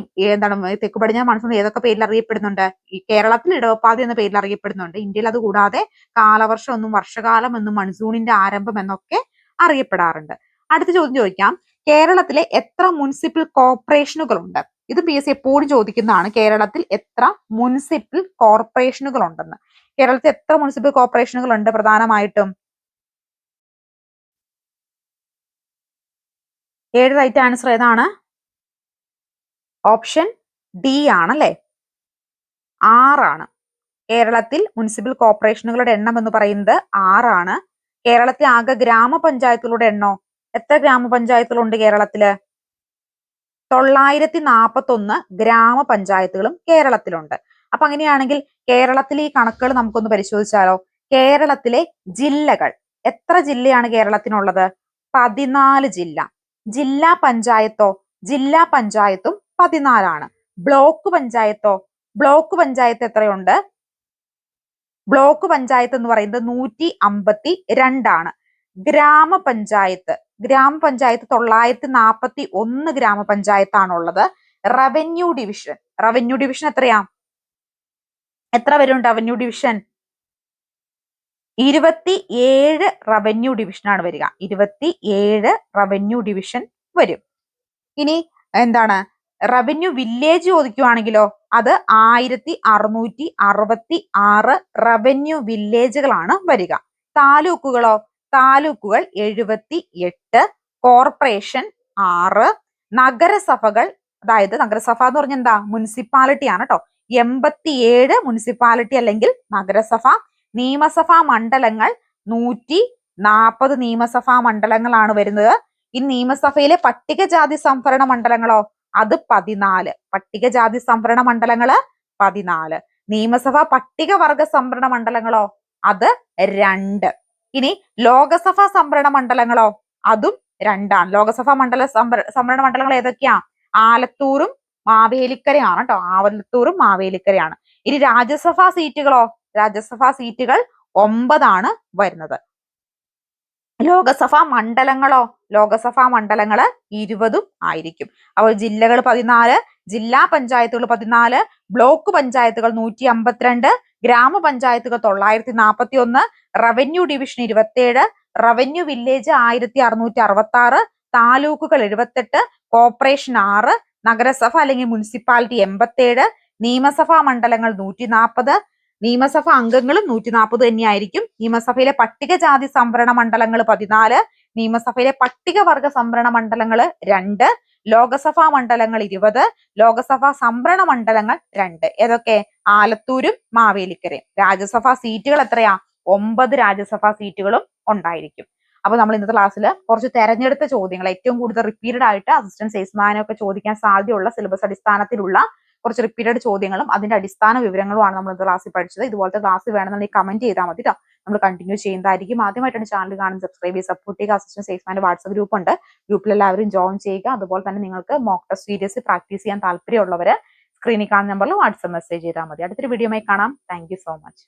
തെക്കു പടിഞ്ഞാറൻ മൺസൂൺ ഏതൊക്കെ പേരിൽ അറിയപ്പെടുന്നുണ്ട്? ഈ കേരളത്തിൽ ഇടവപ്പാതി എന്ന പേരിൽ അറിയപ്പെടുന്നുണ്ട്. ഇന്ത്യയിൽ അത് കൂടാതെ കാലവർഷം എന്നും വർഷകാലം എന്നും മൺസൂണിന്റെ ആരംഭം എന്നൊക്കെ അറിയപ്പെടാറുണ്ട്. അടുത്ത ചോദ്യം ചോദിക്കാം. കേരളത്തിലെ എത്ര മുനിസിപ്പൽ കോർപ്പറേഷനുകൾ ഉണ്ട്? ഇത് PSC എപ്പോഴും ചോദിക്കുന്നതാണ്. കേരളത്തിൽ എത്ര മുനിസിപ്പൽ കോർപ്പറേഷനുകൾ ഉണ്ടെന്ന്. കേരളത്തിൽ എത്ര മുനിസിപ്പൽ കോർപ്പറേഷനുകൾ ഉണ്ട് പ്രധാനമായിട്ടും? 7 റൈറ്റ് ആൻസർ ഏതാണ്? ഓപ്ഷൻ ഡി ആണല്ലേ, 6 കേരളത്തിൽ മുനിസിപ്പൽ കോർപ്പറേഷനുകളുടെ എണ്ണം എന്ന് പറയുന്നത് 6. കേരളത്തിൽ ആകെ ഗ്രാമപഞ്ചായത്തുകളുടെ എണ്ണോ? എത്ര ഗ്രാമപഞ്ചായത്തുകളുണ്ട് കേരളത്തില്? 941 ഗ്രാമപഞ്ചായത്തുകളും കേരളത്തിലുണ്ട്. അപ്പൊ അങ്ങനെയാണെങ്കിൽ കേരളത്തിലെ ഈ കണക്കുകൾ നമുക്കൊന്ന് പരിശോധിച്ചാലോ? കേരളത്തിലെ ജില്ലകൾ, എത്ര ജില്ലയാണ് കേരളത്തിനുള്ളത്? 14 ജില്ല. ജില്ലാ പഞ്ചായത്തോ? ജില്ലാ പഞ്ചായത്തും 14. ബ്ലോക്ക് പഞ്ചായത്തോ? ബ്ലോക്ക് പഞ്ചായത്ത് എത്രയുണ്ട്? ബ്ലോക്ക് പഞ്ചായത്ത് എന്ന് പറയുന്നത് 152. ഗ്രാമപഞ്ചായത്ത് 941 ഗ്രാമപഞ്ചായത്താണുള്ളത്. റവന്യൂ ഡിവിഷൻ എത്രയാ? എത്ര വരും റവന്യൂ ഡിവിഷൻ? 27 റവന്യൂ ഡിവിഷനാണ് വരിക. 27 റവന്യൂ ഡിവിഷൻ വരും. ഇനി എന്താണ് റവന്യൂ വില്ലേജ് ചോദിക്കുവാണെങ്കിലോ അത് 1666 റവന്യൂ വില്ലേജുകളാണ് വരിക. താലൂക്കുകളോ? താലൂക്കുകൾ 78, കോർപ്പറേഷൻ 6, നഗരസഭകൾ, അതായത് നഗരസഭ എന്ന് പറഞ്ഞാൽ എന്താ? മുനിസിപ്പാലിറ്റി ആണ് കേട്ടോ. 87 മുനിസിപ്പാലിറ്റി അല്ലെങ്കിൽ നഗരസഭ. നിയമസഭാ മണ്ഡലങ്ങൾ 140 നിയമസഭാ മണ്ഡലങ്ങളാണ് വരുന്നത്. ഈ നിയമസഭയിലെ പട്ടികജാതി സംവരണ മണ്ഡലങ്ങളോ അത് 14. പട്ടികജാതി സംവരണ മണ്ഡലങ്ങള് 14. നിയമസഭ പട്ടികവർഗ സംവരണ മണ്ഡലങ്ങളോ അത് 2. ഇനി ലോകസഭാ സംവരണ മണ്ഡലങ്ങളോ അതും 2. ലോകസഭാ സംവരണ മണ്ഡലങ്ങൾ ഏതൊക്കെയാ? ആലത്തൂറും മാവേലിക്കരയാണ് കേട്ടോ. ആലത്തൂറും മാവേലിക്കരയാണ്. ഇനി രാജ്യസഭാ സീറ്റുകളോ? രാജ്യസഭാ സീറ്റുകൾ 9 വരുന്നത്. ലോകസഭാ മണ്ഡലങ്ങളോ? ലോകസഭാ മണ്ഡലങ്ങള് 20 ആയിരിക്കും. അപ്പോൾ ജില്ലകൾ 14, ജില്ലാ പഞ്ചായത്തുകൾ 14, ബ്ലോക്ക് പഞ്ചായത്തുകൾ 152, ഗ്രാമപഞ്ചായത്തുകൾ 941, revenue division 27, revenue village 1666, താലൂക്കുകൾ 78, corporation 6, നഗരസഭ അല്ലെങ്കിൽ മുനിസിപ്പാലിറ്റി 87, നിയമസഭാ മണ്ഡലങ്ങൾ 140, നിയമസഭാ അംഗങ്ങളും 140 തന്നെയായിരിക്കും. നിയമസഭയിലെ പട്ടികജാതി സംവരണ മണ്ഡലങ്ങൾ 14, നിയമസഭയിലെ പട്ടികവർഗ സംവരണ മണ്ഡലങ്ങൾ 2, ലോകസഭാ മണ്ഡലങ്ങൾ 20, ലോകസഭാ സംവരണ മണ്ഡലങ്ങൾ 2. ഏതൊക്കെ? ആലത്തൂരും മാവേലിക്കരയും. രാജ്യസഭാ സീറ്റുകൾ എത്രയാ? 9 രാജ്യസഭാ സീറ്റുകളും ഉണ്ടായിരിക്കും. അപ്പൊ നമ്മൾ ഇന്നത്തെ ക്ലാസ്സിൽ കുറച്ച് തെരഞ്ഞെടുത്ത ചോദ്യങ്ങൾ, ഏറ്റവും കൂടുതൽ റിപ്പീറ്റഡ് ആയിട്ട് അസിസ്റ്റന്റ് സെയിൽസ്മാനൊക്കെ ചോദിക്കാൻ സാധ്യതയുള്ള സിലബസ് അടിസ്ഥാനത്തിലുള്ള കുറച്ച് റിപ്പീറ്റഡ് ചോദ്യങ്ങളും അതിന്റെ അടിസ്ഥാന വിവരങ്ങളുമാണ് നമ്മൾ ഇന്നത്തെ ക്ലാസ്സിൽ പഠിച്ചത്. ഇതുപോലത്തെ ക്ലാസ് വേണമെന്നുണ്ടെങ്കിൽ കമന്റ് ചെയ്താൽ മതി കേട്ടോ. നമ്മൾ കണ്ടിന്യൂ ചെയ്യുന്നതായിരിക്കും. ആദ്യമായിട്ടാണ് ചാനൽ കാണുന്നത് സബ്സ്ക്രൈബ് ചെയ്ത് സപ്പോർട്ട് ചെയ്യുക. അസിസ്റ്റന്റ് സെയിൽസ്മാന്റെ വാട്സ്ആപ്പ് ഗ്രൂപ്പ് ഉണ്ട്. ഗ്രൂപ്പിൽ എല്ലാവരും ജോയിൻ ചെയ്യുക. അതുപോലെ തന്നെ നിങ്ങൾക്ക് മോക്ക് ടെസ്റ്റ് സീരീസ് പ്രാക്ടീസ് ചെയ്യാൻ താല്പര്യമുള്ളവര് സ്ക്രീനിൽ കാണുന്ന നമ്പറിൽ വാട്സ്ആപ്പ് മെസ്സേജ് ചെയ്താൽ മതി. അടുത്തൊരു വീഡിയോയുമായി കാണാം. Thank you so much.